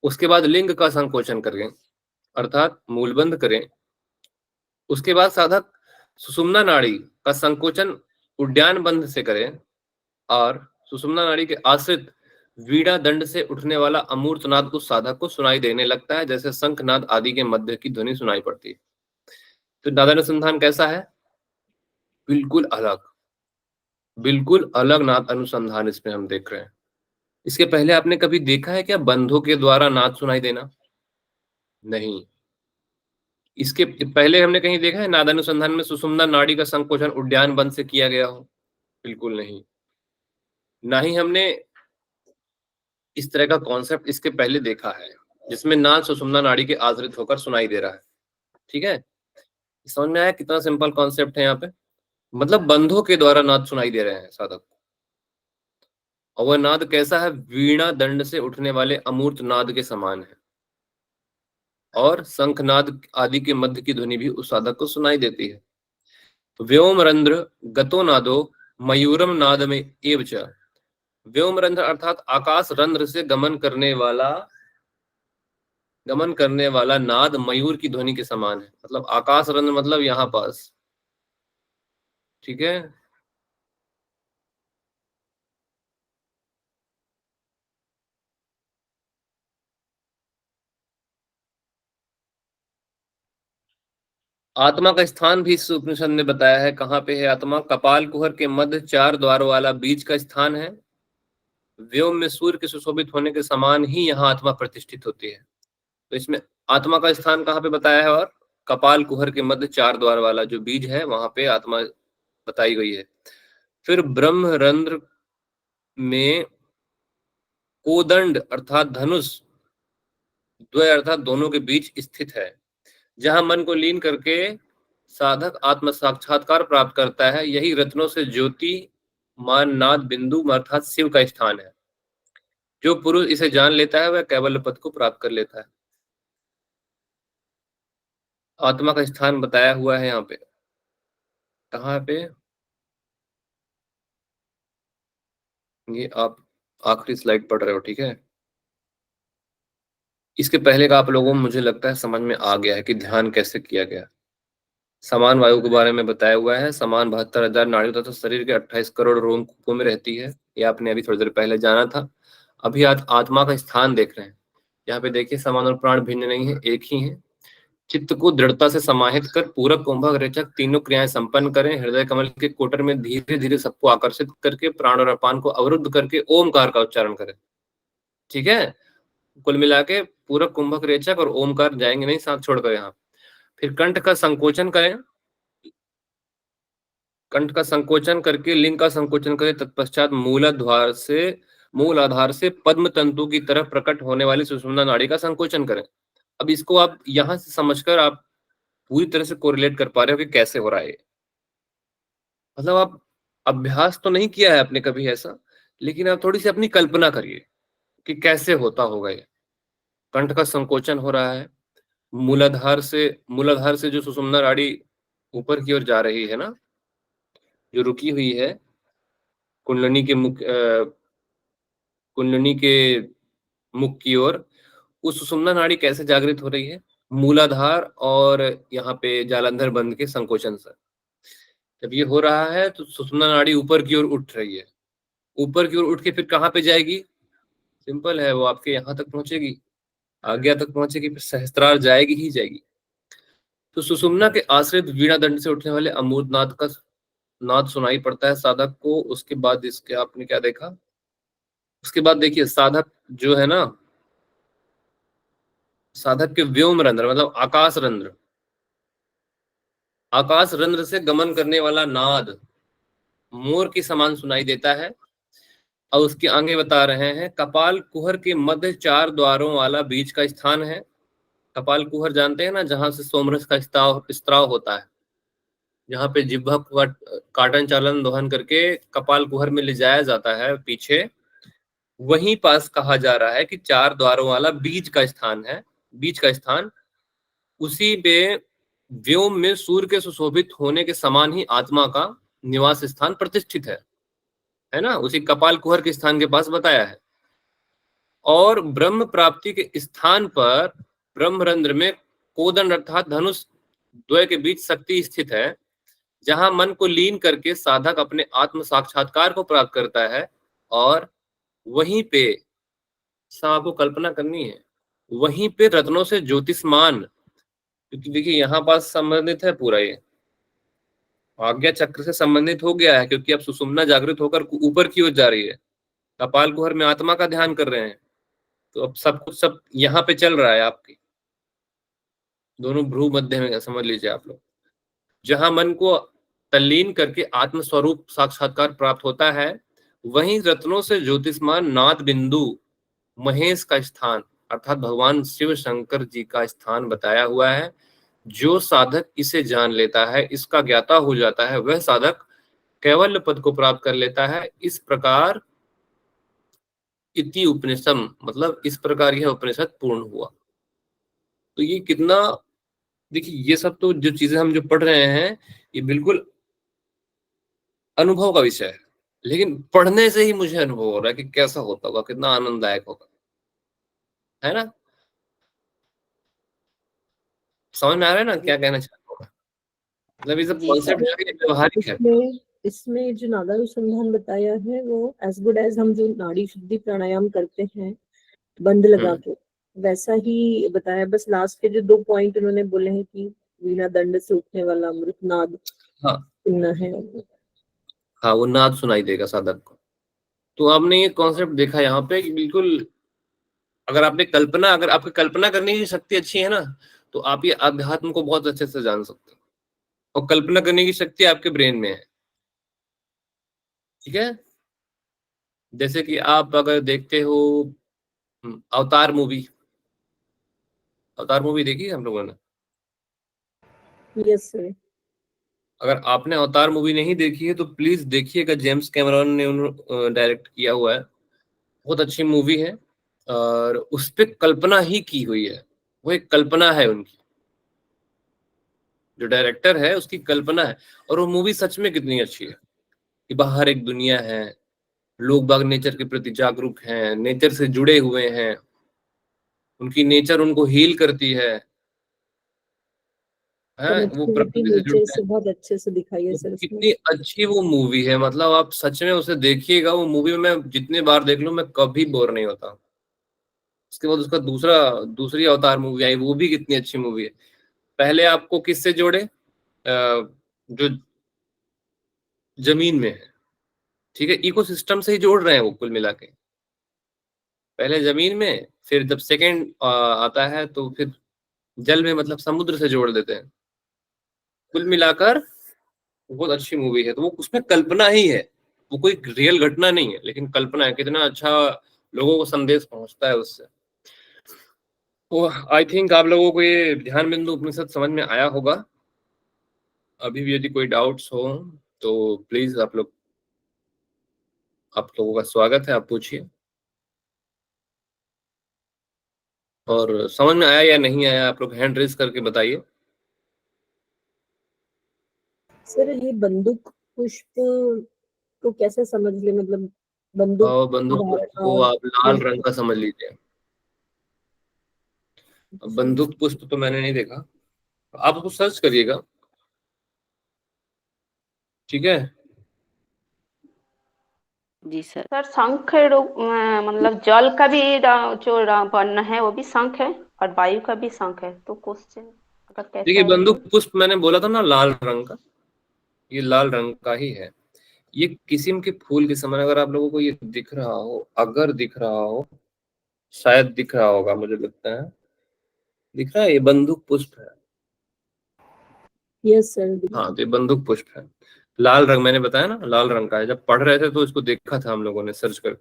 उसके बाद लिंग का संकोचन करें अर्थात मूलबंध करें। उसके बाद साधक सुषुम्ना नाड़ी का संकोचन उड्डयन बंध से करें, और सुषुम्ना नाड़ी के आश्रित वीणा दंड से उठने वाला अमूर्त नाद उस साधक को सुनाई देने लगता है, जैसे शंख नाद आदि के मध्य की ध्वनि सुनाई पड़ती है। तो नादानुसंधान कैसा है? बिल्कुल अलग, बिल्कुल अलग नाद अनुसंधान इसमें हम देख रहे हैं। इसके पहले आपने कभी देखा है क्या बंधों के द्वारा नाद सुनाई देना? नहीं। इसके पहले हमने कहीं देखा है नादानुसंधान में सुषुम्ना नाड़ी का संकोचन उड्डयन बंध से किया गया हो? बिल्कुल नहीं। ना ही हमने इस तरह का कॉन्सेप्ट इसके पहले देखा है जिसमें नाद सुषुम्ना नाड़ी के आश्रित होकर सुनाई दे रहा है। ठीक है, समझ में आया कितना सिंपल कॉन्सेप्ट है यहाँ पे? मतलब बंधों के द्वारा नाद सुनाई दे रहे हैं साधक को। और वह नाद कैसा है? वीणा दंड से उठने वाले अमूर्त नाद के समान है, और शंखनाद आदि के मध्य की ध्वनि भी उस साधक को सुनाई देती है। व्योम रंध्र गतो नादो मयूरम नाद में एवच। व्योम रंध्र अर्थात आकाश रंध्र से गमन करने वाला नाद मयूर की ध्वनि के समान है। मतलब आकाश रंध्र मतलब यहाँ पास। ठीक है, आत्मा का स्थान भी इस उपनिषद ने बताया है। कहाँ पे है आत्मा? कपाल कुहर के मध्य 4 द्वारों वाला बीज का स्थान है। व्योम में सूर्य के सुशोभित होने के समान ही यहाँ आत्मा प्रतिष्ठित होती है। तो इसमें आत्मा का स्थान कहाँ पे बताया है? और कपाल कुहर के मध्य 4 द्वार वाला जो बीज है वहां पे आत्मा बताई गई है। फिर ब्रह्म रंध्र में कोदंड अर्थात धनुष, द्वय अर्थात दोनों के बीच स्थित है, जहां मन को लीन करके साधक आत्म साक्षात्कार प्राप्त करता है। यही रत्नों से ज्योति मान नाद बिंदु अर्थात शिव का स्थान है। जो पुरुष इसे जान लेता है वह कैवल्य पद को प्राप्त कर लेता है। आत्मा का स्थान बताया हुआ है यहाँ पे। कहाँ पे? ये आप आखिरी स्लाइड पढ़ रहे हो, ठीक है। इसके पहले का आप लोगों को मुझे लगता है समझ में आ गया है कि ध्यान कैसे किया गया। समान वायु के बारे में बताया हुआ है। समान 72,000 नाड़ियों तथा शरीर के 28 करोड़ रोम कूपों में रहती है। ये आपने अभी थोड़ी देर पहले जाना था। अभी आत्मा का स्थान देख रहे हैं। यहाँ पे देखिए समान और प्राण भिन्न नहीं है, एक ही है। चित्त को दृढ़ता से समाहित कर पूरक कुंभक रेचक तीनों क्रियाएं संपन्न करें। हृदय कमल के कोटर में धीरे धीरे सबको आकर्षित करके प्राण और अपान को अवरुद्ध करके ओमकार का उच्चारण करें। ठीक है, कुल मिला के पूरक कुंभक रेचक और ओमकार जाएंगे नहीं साथ छोड़कर। यहाँ फिर कंठ का संकोचन करें। कंठ का संकोचन करके लिंग का संकोचन करें, तत्पश्चात मूल आधार से पद्म तंतु की तरफ प्रकट होने वाली सुषुम्ना नाड़ी का संकोचन करें। अब इसको आप यहां से समझकर आप पूरी तरह से कोरिलेट कर पा रहे हो कि कैसे हो रहा है। मतलब आप अभ्यास तो नहीं किया है आपने कभी ऐसा, लेकिन आप थोड़ी सी अपनी कल्पना करिए कि कैसे होता होगा ये। कंठ का संकोचन हो रहा है, मूलाधार से जो सुषुम्ना नाड़ी ऊपर की ओर जा रही है ना, जो रुकी हुई है कुंडलिनी के मुख की ओर, उस सुषुम्ना नाड़ी कैसे जागृत हो रही है? मूलाधार और यहाँ पे जालंधर बंद के संकोचन से। जब ये हो रहा है तो सुषुम्ना नाड़ी ऊपर की ओर उठ रही है, ऊपर की ओर उठ के फिर कहाँ पे जाएगी? सिंपल है, वो आपके यहाँ तक पहुंचेगी, आज्ञा तक पहुंचेगी, फिर सहस्त्रार जाएगी ही जाएगी। तो सुषुम्ना के आश्रित वीणा दंड से उठने वाले अमूर्त नाद का नाद सुनाई पड़ता है साधक को। उसके बाद इसके आपने क्या देखा? उसके बाद देखिए साधक जो है ना, साधक के व्योम रंध्र मतलब आकाश रंध्र से गमन करने वाला नाद मोर की समान सुनाई देता है। और उसके आगे बता रहे हैं, कपाल कुहर के मध्य 4 द्वारों वाला बीच का स्थान है। कपाल कुहर जानते हैं ना, जहां से सोमरस का स्त्राव होता है, जहां पे जिह्वा का काटन चालन दोहन करके कपाल कुहर में ले जाया जाता है पीछे, वहीं पास कहा जा रहा है कि 4 द्वारों वाला बीच का स्थान है। बीच का स्थान उसी पे व्योम में सूर्य के सुशोभित होने के समान ही आत्मा का निवास स्थान प्रतिष्ठित है ना, उसी कपाल कुहर के स्थान के पास बताया है। और ब्रह्म प्राप्ति के स्थान पर ब्रह्मरंध्र में कोदंड अर्थात धनुष द्वय के बीच शक्ति स्थित है, जहां मन को लीन करके साधक अपने आत्म साक्षात्कार को प्राप्त करता है। और वहीं पे सब आपको कल्पना करनी है, वहीं पे रत्नों से ज्योतिष्मान, क्योंकि देखिए यहाँ पास संबंधित है पूरा, ये आज्ञा चक्र से संबंधित हो गया है, क्योंकि अब सुषुम्ना जागृत होकर ऊपर की ओर जा रही है, कपाल कुहर में आत्मा का ध्यान कर रहे हैं, तो अब सब कुछ सब यहाँ पे चल रहा है आपकी दोनों भ्रू मध्य में, समझ लीजिए आप लोग, जहां मन को तल्लीन करके आत्म स्वरूप साक्षात्कार प्राप्त होता है, वहीं रत्नों से ज्योतिष्मान नाद बिंदु महेश का स्थान अर्थात भगवान शिव शंकर जी का स्थान बताया हुआ है। जो साधक इसे जान लेता है, इसका ज्ञाता हो जाता है, वह साधक कैवल्य पद को प्राप्त कर लेता है। इस प्रकार इति उपनिषदम मतलब इस प्रकार यह उपनिषद पूर्ण हुआ। तो ये कितना, देखिए ये सब तो जो चीजें हम जो पढ़ रहे हैं ये बिल्कुल अनुभव का विषय है, लेकिन पढ़ने से ही मुझे अनुभव हो रहा है कि कैसा होता होगा, कितना आनंददायक होगा, है ना? समझ में आ रहा है ना क्या कहना चाहता हूँ? मतलब ये सब जी कॉन्सेप्ट सर, जो है व्यवहारिक है। इसमें जो नादानुसंधान बताया है वो एज गुड एज हम जो नाड़ी शुद्धि प्राणायाम करते हैं बंद लगा के, वैसा ही बताया। बस लास्ट के जो 2 पॉइंट उन्होंने बोले हैं कि वीणा दंड से उठने वाला अमृत नाद हाँ सुनना है। हाँ, वो नाद सुनाई देगा साधक को। तो आपने ये कॉन्सेप्ट देखा यहाँ पे कि बिल्कुल, अगर आपकी कल्पना करने की शक्ति अच्छी है ना, तो आप ये अध्यात्म को बहुत अच्छे से जान सकते हो। और कल्पना करने की शक्ति आपके ब्रेन में है, ठीक है? जैसे कि आप अगर देखते हो अवतार मूवी देखी है हम लोगों ने? Yes sir. अगर आपने अवतार मूवी नहीं देखी है तो प्लीज देखिएगा, जेम्स कैमरॉन ने डायरेक्ट किया हुआ है, बहुत अच्छी मूवी है। और उस पे कल्पना ही की हुई है, वो एक कल्पना है उनकी, जो डायरेक्टर है उसकी कल्पना है। और वो मूवी सच में कितनी अच्छी है कि बाहर एक दुनिया है, लोग बाग नेचर के प्रति जागरूक हैं, नेचर से जुड़े हुए हैं, उनकी नेचर उनको हील करती है, वो कनेक्टिविटी प्रकृति से नेचर जुड़ते हैं। से बहुत अच्छे से दिखाई है वो सर इसमें। कितनी अच्छी वो मूवी है, मतलब आप सच में उसे देखिएगा, वो मूवी में मैं जितने बार देख लूं मैं कभी बोर नहीं होता। उसके बाद उसका दूसरी अवतार मूवी आई, वो भी कितनी अच्छी मूवी है। पहले आपको किससे जोड़े, जो जमीन में है, ठीक है, इकोसिस्टम से ही जोड़ रहे हैं वो कुल मिला के। पहले जमीन में, फिर जब सेकंड आता है तो फिर जल में, मतलब समुद्र से जोड़ देते हैं। कुल मिलाकर बहुत अच्छी मूवी है। तो वो उसमें कल्पना ही है, वो कोई रियल घटना नहीं है, लेकिन कल्पना है। कितना अच्छा लोगों को संदेश पहुंचता है उससे। तो आई थिंक आप लोगों को ये ध्यान बिंदु उपनिषद समझ में आया होगा। अभी भी यदि कोई डाउट्स हो तो प्लीज आप लोगों का स्वागत है, आप पूछिए। और समझ में आया या नहीं आया आप लोग हैंड रेज करके बताइए। सर ये बंदूक पुष्प को कैसे समझ ले, मतलब बंदूक और बंदूक पुष्प को आप लाल रंग का समझ लीजिए। बंदूक पुष्प तो मैंने नहीं देखा, आप उसको सर्च करिएगा, ठीक है। जी सर। सर शंख मतलब जल का भी जो वर्ण है वो भी शंख है और वायु का भी शंख है, तो क्वेश्चन अगर कैसा देखिए है बंदूक पुष्प मैंने बोला था ना लाल रंग का, ये लाल रंग का ही है। ये किस्म के फूल के समान, अगर आप लोगों को ये दिख रहा हो, अगर दिख रहा हो, शायद दिख रहा होगा, मुझे लगता है दिख रहा है, ये बंदूक पुष्प है। Yes sir. हाँ तो ये बंदूक पुष्प है, लाल रंग, मैंने बताया ना लाल रंग का है। जब पढ़ रहे थे तो इसको देखा था हम लोगों ने सर्च कर।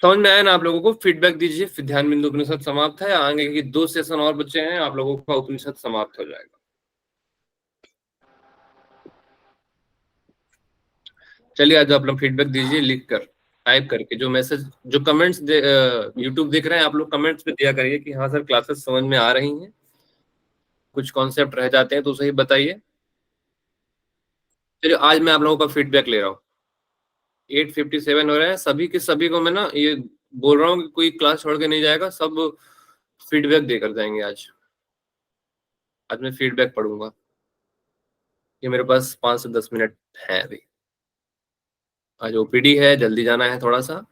समझ में आया ना आप लोगों को? फीडबैक दीजिए। फिर ध्यान बिंदु उपनिषद समाप्त है, आगे की 2 सेशन और बचे हैं, आप लोगों का उपनिषद समाप्त हो जाएगा। चलिए आज आप लोग फीडबैक दीजिए लिख कर, टाइप करके। जो मैसेज, जो कमेंट्स यूट्यूब देख रहे हैं आप लोग, कमेंट्स पे दिया करिए कि हाँ सर क्लासेस समझ में आ रही हैं, कुछ कॉन्सेप्ट रह जाते हैं तो सही बताइए। चलिए आज मैं आप लोगों का फीडबैक ले रहा हूँ। 8:57 हो रहे हैं, सभी के सभी को मैं ना ये बोल रहा हूँ कि कोई क्लास छोड़ के नहीं जाएगा, सब फीडबैक देकर जाएंगे। आज मैं फीडबैक पढ़ूंगा। ये मेरे पास 5 से 10 मिनट है अभी। आज ओपीडी है, जल्दी जाना है थोड़ा सा।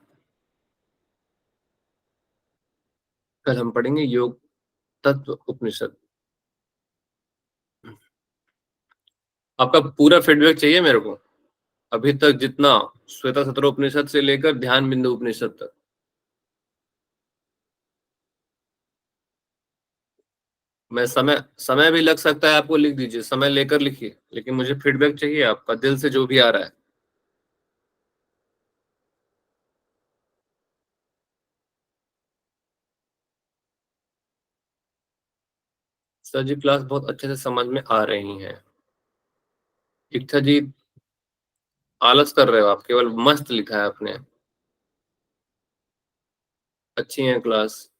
कल हम पढ़ेंगे योग तत्व उपनिषद। आपका पूरा फीडबैक चाहिए मेरे को, अभी तक जितना, श्वेता सत्र उपनिषद से लेकर ध्यान बिंदु उपनिषद तक। मैं समय भी लग सकता है आपको, लिख दीजिए, समय लेकर लिखिए, लेकिन मुझे फीडबैक चाहिए आपका दिल से जो भी आ रहा है। सर जी क्लास बहुत अच्छे से समझ में आ रही है। इच्छा जी आलस कर रहे हो आप, केवल मस्त लिखा है आपने। अच्छी है क्लास,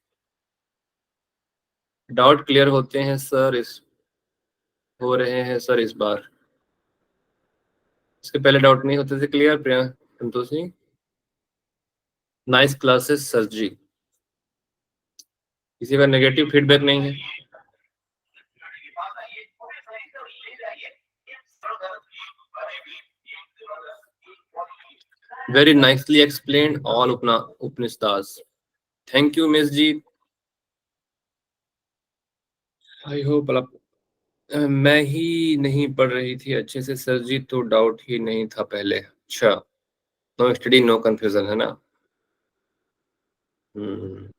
डाउट क्लियर होते हैं सर, इस हो रहे हैं सर इस बार। इसके पहले डाउट नहीं होते थे clear. Priya Santosh ji, nice classes sir ji. किसी का नेगेटिव फीडबैक नहीं है? Very nicely explain all Upanishads. Thank you miss ji. I hope मैं ही नहीं पढ़ रही थी अच्छे से सर जी, तो डाउट ही नहीं था पहले। अच्छा, नो स्टडी नो कंफ्यूजन है ना। हम्म।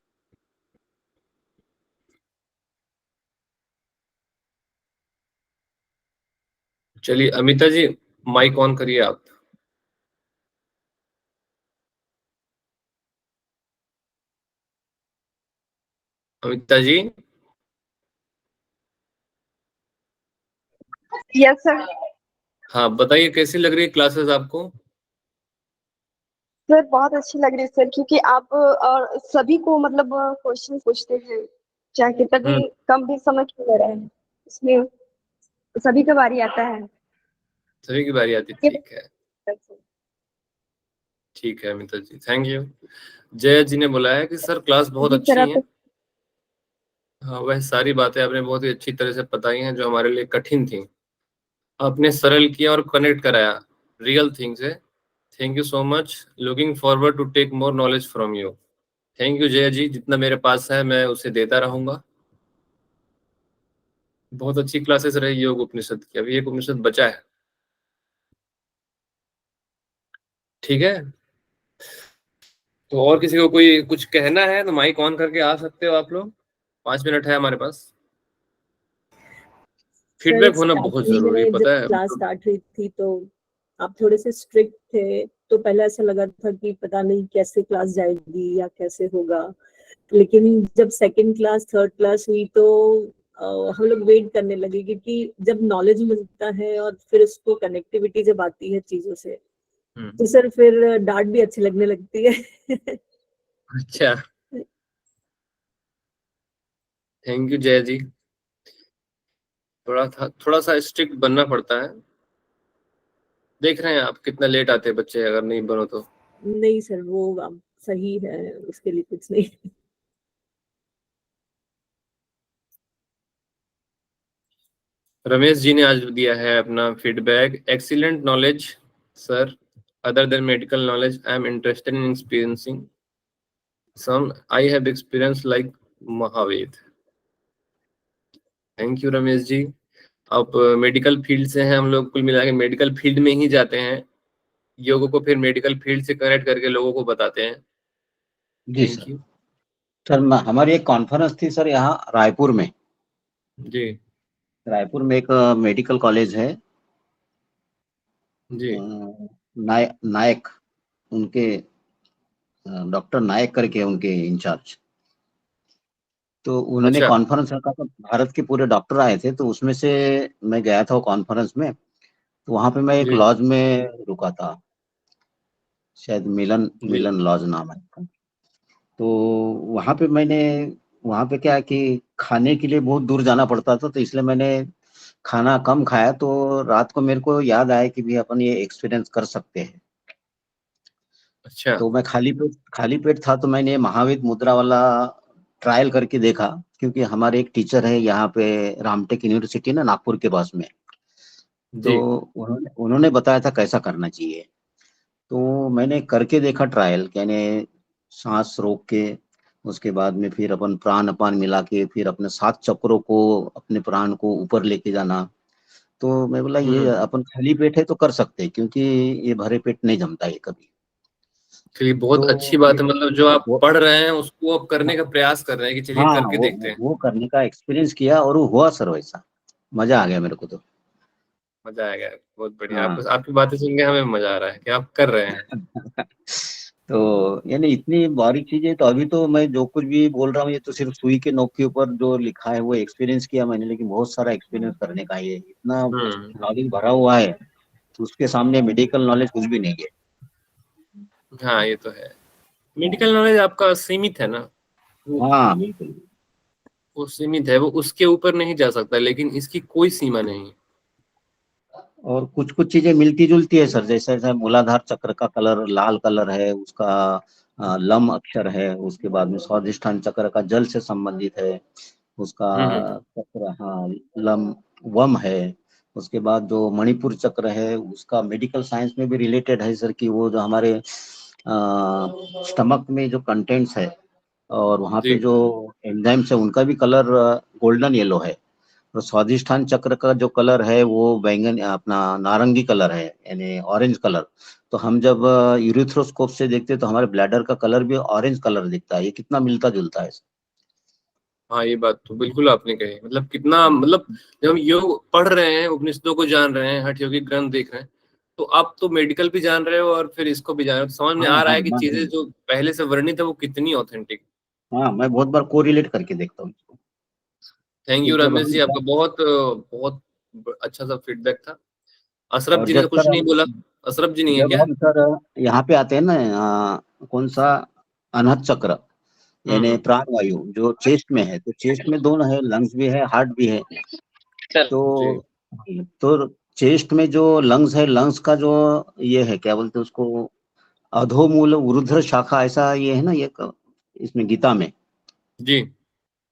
चलिए अमिता जी माइक ऑन करिए आप। अमिता जी, यस सर। हाँ बताइए कैसी लग रही है क्लासेस आपको? सर बहुत अच्छी लग रही है सर, क्योंकि आप और सभी को मतलब क्वेश्चन पूछते हैं, चाहे कितना भी कम भी समझ में ले रहे हैं, इसमें सभी का बारी आता है। सभी की बारी आती, ठीक है। ठीक है अमिता जी, थैंक यू। जय जी ने बुलाया कि सर क्लास बहुत जी सर अच्छी है। आप। हाँ वह सारी बातें आपने बहुत ही अच्छी तरह से बताई हैं जो हमारे लिए कठिन थी, आपने सरल किया और कनेक्ट कराया रियल थिंग से। Thank you so much, looking forward to take more knowledge from you. Thank you Jay ji, जितना मेरे पास है मैं उसे देता रहूंगा। बहुत अच्छी क्लासेस रही योग उपनिषद की, अभी एक उपनिषद बचा है, ठीक है। तो और किसी को कोई कुछ कहना है तो माइक ऑन करके आ सकते हो आप लोग, 5 मिनट है हमारे पास। फीडबैक होना बहुत स्टार्टिंग जरूरी है, में जब पता है क्लास स्टार्ट हुई थी तो आप थोड़े से स्ट्रिक्ट थे, तो पहले ऐसा लगा था कि पता नहीं कैसे क्लास जाएगी या कैसे होगा, लेकिन जब सेकंड क्लास थर्ड क्लास हुई तो हम लोग वेट करने लगे, क्योंकि जब नॉलेज मिलता है और फिर उसको कनेक्टिविटी जब आती है चीजों से, तो सर फिर डांट भी अच्छी लगने लगती है। अच्छा, थैंक यू जय जी। थोड़ा सा स्ट्रिक्ट बनना पड़ता है। देख रहे हैं आप कितना लेट आते हैं बच्चे, अगर नहीं बनो तो। नहीं सर, वो आप सही है, उसके लिए कुछ नहीं। रमेश जी ने आज दिया है अपना feedback. Excellent knowledge sir, other than medical knowledge I am interested in experiencing some I have experience like महावेद। Thank you Ramesh ji. आप मेडिकल फील्ड से हैं, हम लोग कुल मिला के मेडिकल फील्ड में ही जाते हैं, योगों को फिर मेडिकल फील्ड से कनेक्ट करके लोगों को बताते हैं। जी थैंक सर। यू। सर हमारी एक कॉन्फ्रेंस थी सर यहाँ रायपुर में। जी रायपुर में एक मेडिकल कॉलेज है, जी नायक, उनके डॉक्टर नायक करके उनके इंचार्ज। तो उन्होंने अच्छा कॉन्फ्रेंस रखा था, भारत के पूरे डॉक्टर आए थे, तो उसमें से मैं गया था वो कॉन्फ्रेंस में। तो वहाँ पे मैं एक जी लॉज में रुका था, शायद मिलन जी मिलन लॉज नाम है उसका। तो वहाँ पे मैंने, वहाँ पे क्या है कि खाने के लिए बहुत दूर जाना पड़ता था, तो इसलिए मैंने खाना कम खाया। तो रात को मेरे को याद आया कि भी अपन ये एक्सपीरियंस कर सकते हैं। अच्छा तो मैं खाली पेट था, तो मैंने महावीर मुद्रा वाला ट्रायल करके देखा, क्योंकि हमारे एक टीचर है यहाँ पे रामटेक यूनिवर्सिटी ना, नागपुर के पास में। तो जी उन्होंने बताया था कैसा करना चाहिए। तो मैंने करके देखा ट्रायल, यानी सांस रोक के, उसके बाद में फिर अपन प्राण अपान मिला के, फिर अपने 7 चक्रों को, अपने प्राण को ऊपर लेके जाना। तो मैं बोला ये अपन खाली पेट है तो कर सकते हैं, क्योंकि ये भरे पेट नहीं जमता है कभी। चलिए, बहुत अच्छी तो बात है। मतलब जो आप वो, पढ़ रहे हैं उसको आप करने का प्रयास कर रहे हैं कि चलिए हाँ करके देखते हैं। वो करने का एक्सपीरियंस किया और वो हुआ सर वैसा। मजा आ गया मेरे को तो। मजा आएगा, बहुत बढ़िया। हाँ। आपको आपकी बातें सुन के हमें मजा आ रहा है कि आप कर रहे हैं। तो यानी इतनी बारीक चीजें, तो अभी तो मैं जो कुछ भी बोल रहा हूँ ये तो सिर्फ सुई के नोक के ऊपर जो लिखा है वो एक्सपीरियंस किया मैंने, लेकिन बहुत सारा एक्सपीरियंस करने का है। ये इतना हम्म। नॉलेज भरा हुआ है, तो उसके सामने मेडिकल नॉलेज कुछ भी नहीं है। हाँ ये तो है, मेडिकल नॉलेज आपका सीमित है ना, वो हाँ बिल्कुल। वो सीमित है, वो उसके ऊपर नहीं जा सकता, लेकिन इसकी कोई सीमा नहीं। और कुछ कुछ चीजें मिलती जुलती है सर, जैसे जैसे मूलाधार चक्र का कलर लाल कलर है, उसका लम अक्षर है। उसके बाद में स्वादिष्ठान चक्र का जल से संबंधित है, उसका हम्म चक्र, हाँ, लम वम है। उसके बाद जो मणिपुर चक्र है उसका मेडिकल साइंस में भी रिलेटेड है सर, कि वो जो हमारे स्टमक में जो कंटेंट्स है और वहाँ पे जी जो एंजाइम्स है उनका भी कलर गोल्डन येलो है। तो स्वादिष्ठान चक्र का जो कलर है वो बैंगन, अपना नारंगी कलर है, यानी ऑरेंज कलर। तो हम जब यूरिथ्रोस्कोप से देखते हैं तो हमारे ब्लैडर का कलर भी ऑरेंज कलर दिखता है। ये कितना मिलता जुलता है। हाँ, ये बात तो बिल्कुल आपने कही। मतलब कितना, मतलब जब हम योग पढ़ रहे हैं, उपनिषदों को जान रहे हैं, हठ योगिक ग्रंथ देख रहे हैं, तो आप तो मेडिकल भी जान रहे हो और फिर इसको भी जान रहे हो, तो समझ में हाँ आ रहा हाँ है कि चीजें जो पहले से वर्णित है वो कितनी ऑथेंटिक। हाँ, मैं बहुत बार कोरिलेट करके देखता हूँ इसको। थैंक कि यू जब रमेश हम जी, आपका बहुत बहुत अच्छा सा फीडबैक था। अशरफ और जी ने जब तो कुछ सर नहीं हम बोला। अशरफ जी नहीं है जब क्या? हम सर यहाँ पे आते हैं ना, कौन सा, अनहद चक्र, यानी हम्म। प्राण वायु जो चेस्ट में है, तो चेस्ट में दोनों है, लंग्स भी है, हार्ट भी है। जी तो चेस्ट में जो लंग्स है, लंग्स का जो ये है, क्या बोलते हैं उसको, अधोमूल ऊर्ध्व शाखा, ऐसा ये है ना, ये इसमें गीता में। जी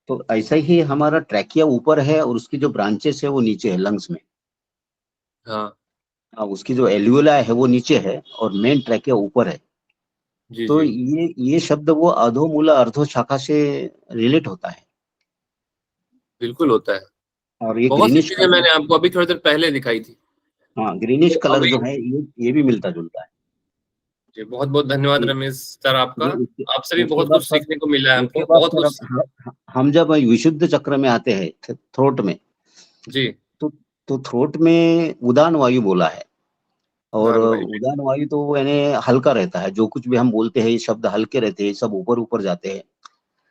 तो ऐसा ही हमारा ट्रैकिया ऊपर है और उसकी जो ब्रांचेस है वो नीचे है लंग्स में। हाँ उसकी जो एल्यूला है वो नीचे है और मेन ट्रैकिया ऊपर है। जी तो जी, ये शब्द वो अधोमूला अर्धो शाखा से रिलेट होता है। बिल्कुल होता है। और ये बहुत सी ग्रीनिश चीजें कलर, मैंने आपको अभी थोड़ी देर पहले दिखाई थी। हाँ ग्रीनिश तो कलर अभी जो है ये भी मिलता जुलता है। जी, बहुत बहुत धन्यवाद ये रमेश सर आपका। ये उसके आपसे भी उसके बहुत बाद कुछ सर, सीखने को मिला है, उसके हमको बाद बहुत सर कुछ। हम जब विशुद्ध चक्र में आते हैं, थ्रोट में, जी तो तो थ्रोट में उदान वायु बोला है, और उदान वायु। उदान वायु तो यानी हल्का रहता है, जो कुछ भी हम बोलते हैं ये शब्द हल्के रहते हैं, सब ऊपर ऊपर जाते हैं।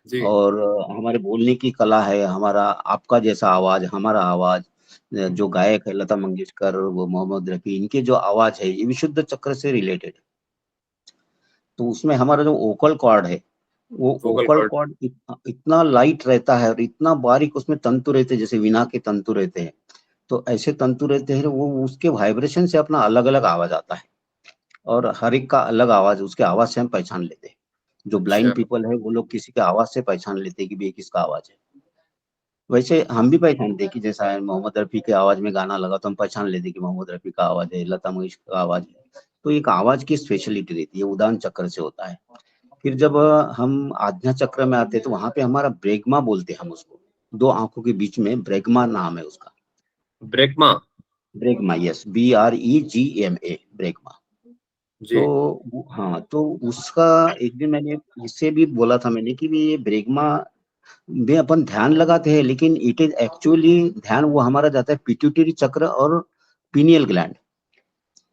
जी और हमारे बोलने की कला है, हमारा आपका जैसा आवाज, हमारा आवाज, जो गायक है लता मंगेशकर, वो मोहम्मद रफी, इनके जो आवाज है ये विशुद्ध चक्र से रिलेटेड। तो उसमें हमारा जो वोकल कॉर्ड है, वो वोकल वोकल कॉर्ड। कॉर्ड इतना लाइट रहता है और इतना बारीक उसमें तंतु रहते हैं, जैसे वीणा के तंतु रहते हैं, तो ऐसे तंतु रहते हैं, वो उसके वाइब्रेशन से अपना अलग अलग आवाज आता है, और हर एक का अलग आवाज, उसके आवाज से हम पहचान लेते हैं। जो अच्छा। ब्लाइंड पीपल है वो लोग किसी के आवाज से पहचान लेते हैं कि ये किसका आवाज है। वैसे हम भी पहचानते हैं कि जैसा है मोहम्मद रफी के आवाज में गाना लगा तो हम पहचान लेते हैं कि मोहम्मद रफी का आवाज है, लता मंगेशकर का आवाज है। तो एक आवाज की स्पेशलिटी रहती है, उदान चक्र से होता है। फिर जब हम आज्ञा चक्र में आते हैं तो वहां पे हमारा ब्रेगमा बोलते हैं हम उसको, दो आंखों के बीच में ब्रेगमा नाम है उसका। ब्रेकमा। ब्रेगमा, यस, BREGMA, ब्रेगमा। जी तो हाँ, तो उसका एक दिन मैंने इससे भी बोला था मैंने कि भी ये ब्रेगमा में अपन ध्यान लगाते हैं, लेकिन इट इज एक्चुअली ध्यान वो हमारा जाता है पिट्यूटरी चक्र और पीनियल ग्लैंड।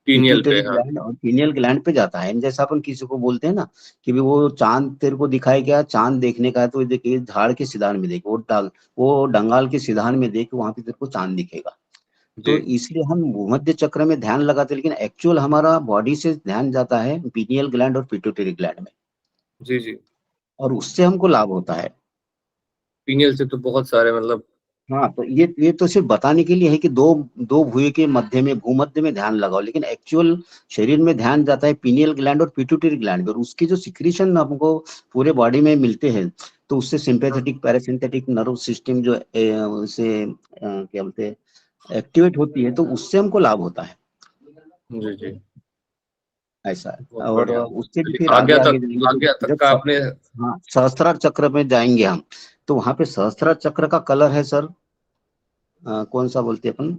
पीनियल पे, पिट्यूटरी हाँ। ग्लैंड और पीनियल ग्लैंड पे जाता है। जैसा अपन किसी को बोलते हैं ना कि भी वो चांद तेरे को दिखाई क्या, चांद देखने का है तो देखिए झाड़ के सिधान में देख, वो डंगाल के सिधान में देख, वहां पे तेरे को चांद दिखेगा। तो जी इसलिए हम भूमध्य चक्र में ध्यान लगाते हैं, लेकिन एक्चुअल हमारा बॉडी से ध्यान जाता है पीनियल ग्लैंड और पिट्यूटरी ग्लैंड में, जी जी। और उससे हमको लाभ होता है। पीनियल से तो बहुत सारे मतलब। हाँ, तो ये तो सिर्फ बताने के लिए है कि दो दो भुएं के मध्य में, भूमध्य में ध्यान लगाओ, लेकिन एक्चुअल शरीर में ध्यान जाता है पीनियल ग्लैंड और पिट्यूटरी ग्लैंड पे, और उसकी जो सिक्रीशन हमको पूरे बॉडी में मिलते हैं, तो उससे सिंपैथेटिक पैरासिम्पैथिक नर्व सिस्टम जो उसे क्या बोलते हैं, एक्टिवेट होती है, तो उससे हमको लाभ होता है। जी जी। ऐसा है। बहुत और बढ़िया। उससे भी चलिए, फिर आगे आगे जाएंगे तो आज्ञा तक जब का आपने। हाँ, सहस्त्रार चक्र में जाएंगे हम, तो वहां पे सहस्त्रार चक्र का कलर है सर, कौन सा बोलते हैं अपन,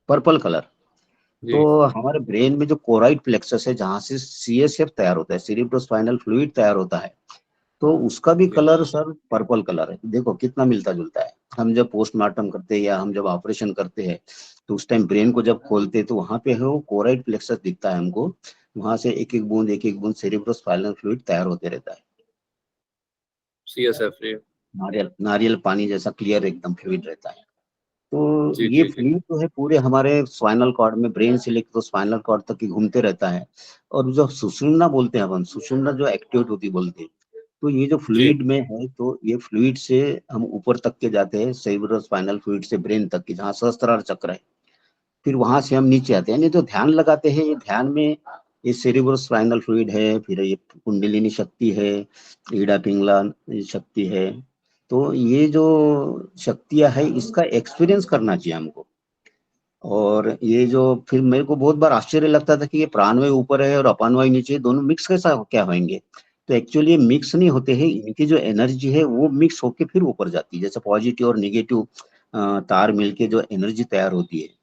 पर्पल कलर। तो जी हमारे ब्रेन में जो कोराइड प्लेक्सस है, जहाँ से CSF तैयार होता है, सेरिब्रोस्पाइनल फ्लूइड तैयार होता है, तो उसका भी जी कलर सर पर्पल कलर है। देखो कितना मिलता जुलता है। हम जब पोस्टमार्टम करते हैं या हम जब ऑपरेशन करते हैं, तो उस टाइम ब्रेन को जब खोलते हैं तो वहां पे है वो कोराइड प्लेक्सस दिखता है हमको, वहां से एक एक बूंद सेरिब्रोस्पाइनल फ्लूइड तैयार होते रहता है। CSF। जी नारियल नारियल पानी जैसा क्लियर एकदम फ्लूइड रहता है। तो जी ये जी। जी फ्लूइड जो है पूरे हमारे स्पाइनल कॉर्ड में, ब्रेन से लेकर तो स्पाइनल कॉर्ड तक ही घूमते रहता है। और जो सुषुम्ना बोलते हैं अपन, सुषुम्ना जो एक्टिवेट होती बोलते हैं, तो ये जो जी। फ्लूइड में है, तो ये फ्लूइड से हम ऊपर तक के जाते हैं, सेरिब्रो स्पाइनल फ्लूइड से ब्रेन तक की, जहाँ सहस्त्रार चक्र है। फिर वहां से हम नीचे आते हैं, यानी जो ध्यान लगाते हैं, ये ध्यान में ये सेरिब्रो स्पाइनल फ्लूइड है, फिर ये कुंडलिनी शक्ति है, ईड़ा पिंगला शक्ति है। तो ये जो शक्तियां है, इसका एक्सपीरियंस करना चाहिए हमको। और ये जो फिर मेरे को बहुत बार आश्चर्य लगता था कि ये प्राणवायु ऊपर है और अपानवायु नीचे है, दोनों मिक्स कैसा क्या होंगे। तो एक्चुअली ये मिक्स नहीं होते हैं, इनकी जो एनर्जी है वो मिक्स होके फिर ऊपर जाती है, जैसे पॉजिटिव और निगेटिव तार मिलके जो एनर्जी तैयार होती है।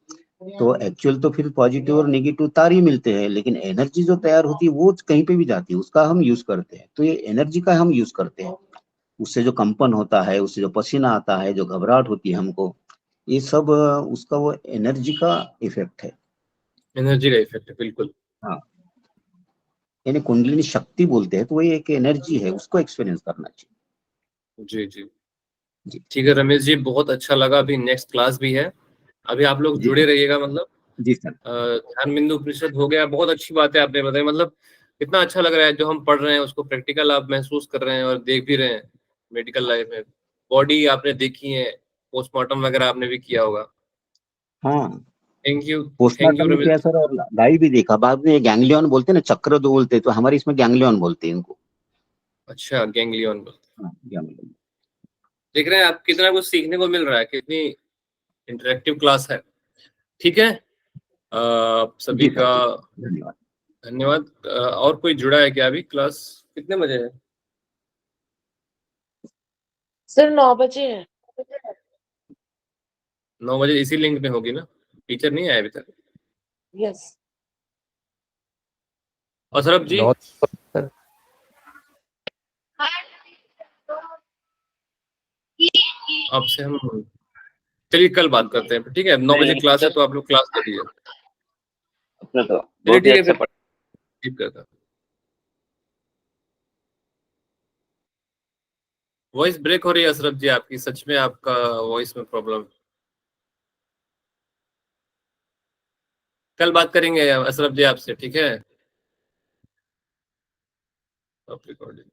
तो एक्चुअल तो फिर पॉजिटिव और नेगेटिव तार ही मिलते हैं, लेकिन एनर्जी जो तैयार होती है वो कहीं पे भी जाती है, उसका हम यूज करते हैं। तो ये एनर्जी का हम यूज करते हैं, उससे जो कंपन होता है, उससे जो पसीना आता है, जो घबराहट होती है हमको, ये सब उसका वो एनर्जी का इफेक्ट है। एनर्जी का इफेक्ट है, बिल्कुल। हाँ, यानी कुंडलिनी शक्ति बोलते हैं, तो वही एक एनर्जी है, उसको एक्सपीरियंस करना चाहिए। जी जी। जी ठीक है रमेश जी, बहुत अच्छा लगा। अभी नेक्स्ट क्लास भी है, अभी आप लोग जी जुड़े रहिएगा। मतलब जी सर। ध्यान बिंदु उपनिषद हो गया, बहुत अच्छी बात है आपने बताई। मतलब इतना अच्छा लग रहा है, जो हम पढ़ रहे हैं उसको प्रैक्टिकल आप महसूस कर रहे हैं और देख भी रहे हैं मेडिकल लाइफ में। बॉडी आपने देखी है, पोस्टमार्टम वगैरह आपने भी किया होगा। हाँ, थैंक यू पोस्टमार्टम भी रमेश किया जी। सर, और लाइव भी देखा। बाद में गैंग्लियन बोलते हैं ना, चक्र जो बोलते हैं, तो हमारे इसमें गैंग्लियन बोलते हैं इनको। अच्छा, गैंग्लियन। हाँ, गैंग्लियन। देख रहे हैं आप, कितना कुछ सीखने को मिल रहा है, कितनी इंटरेक्टिव क्लास है। ठीक है, आप सभी जी सर, का जी धन्यवाद। धन्यवाद। और कोई जुड़ा है क्या? अभी क्लास कितने बजे है? सर 9 बजे है। 9 बजे इसी लिंक में होगी ना? टीचर नहीं आया अभी तक। यस। और सरब जी, 9 सर। आपसे हम चलिए कल बात करते हैं, ठीक है? 9 बजे क्लास है तो आप लोग क्लास करिए। अपने तो चलिए बहुत ही ठीक है, अच्छा फिर ठीक है। वॉइस ब्रेक हो रही है अशरफ जी आपकी, सच में आपका वॉइस में प्रॉब्लम। कल बात करेंगे अशरफ जी आपसे, ठीक है? रिकॉर्डिंग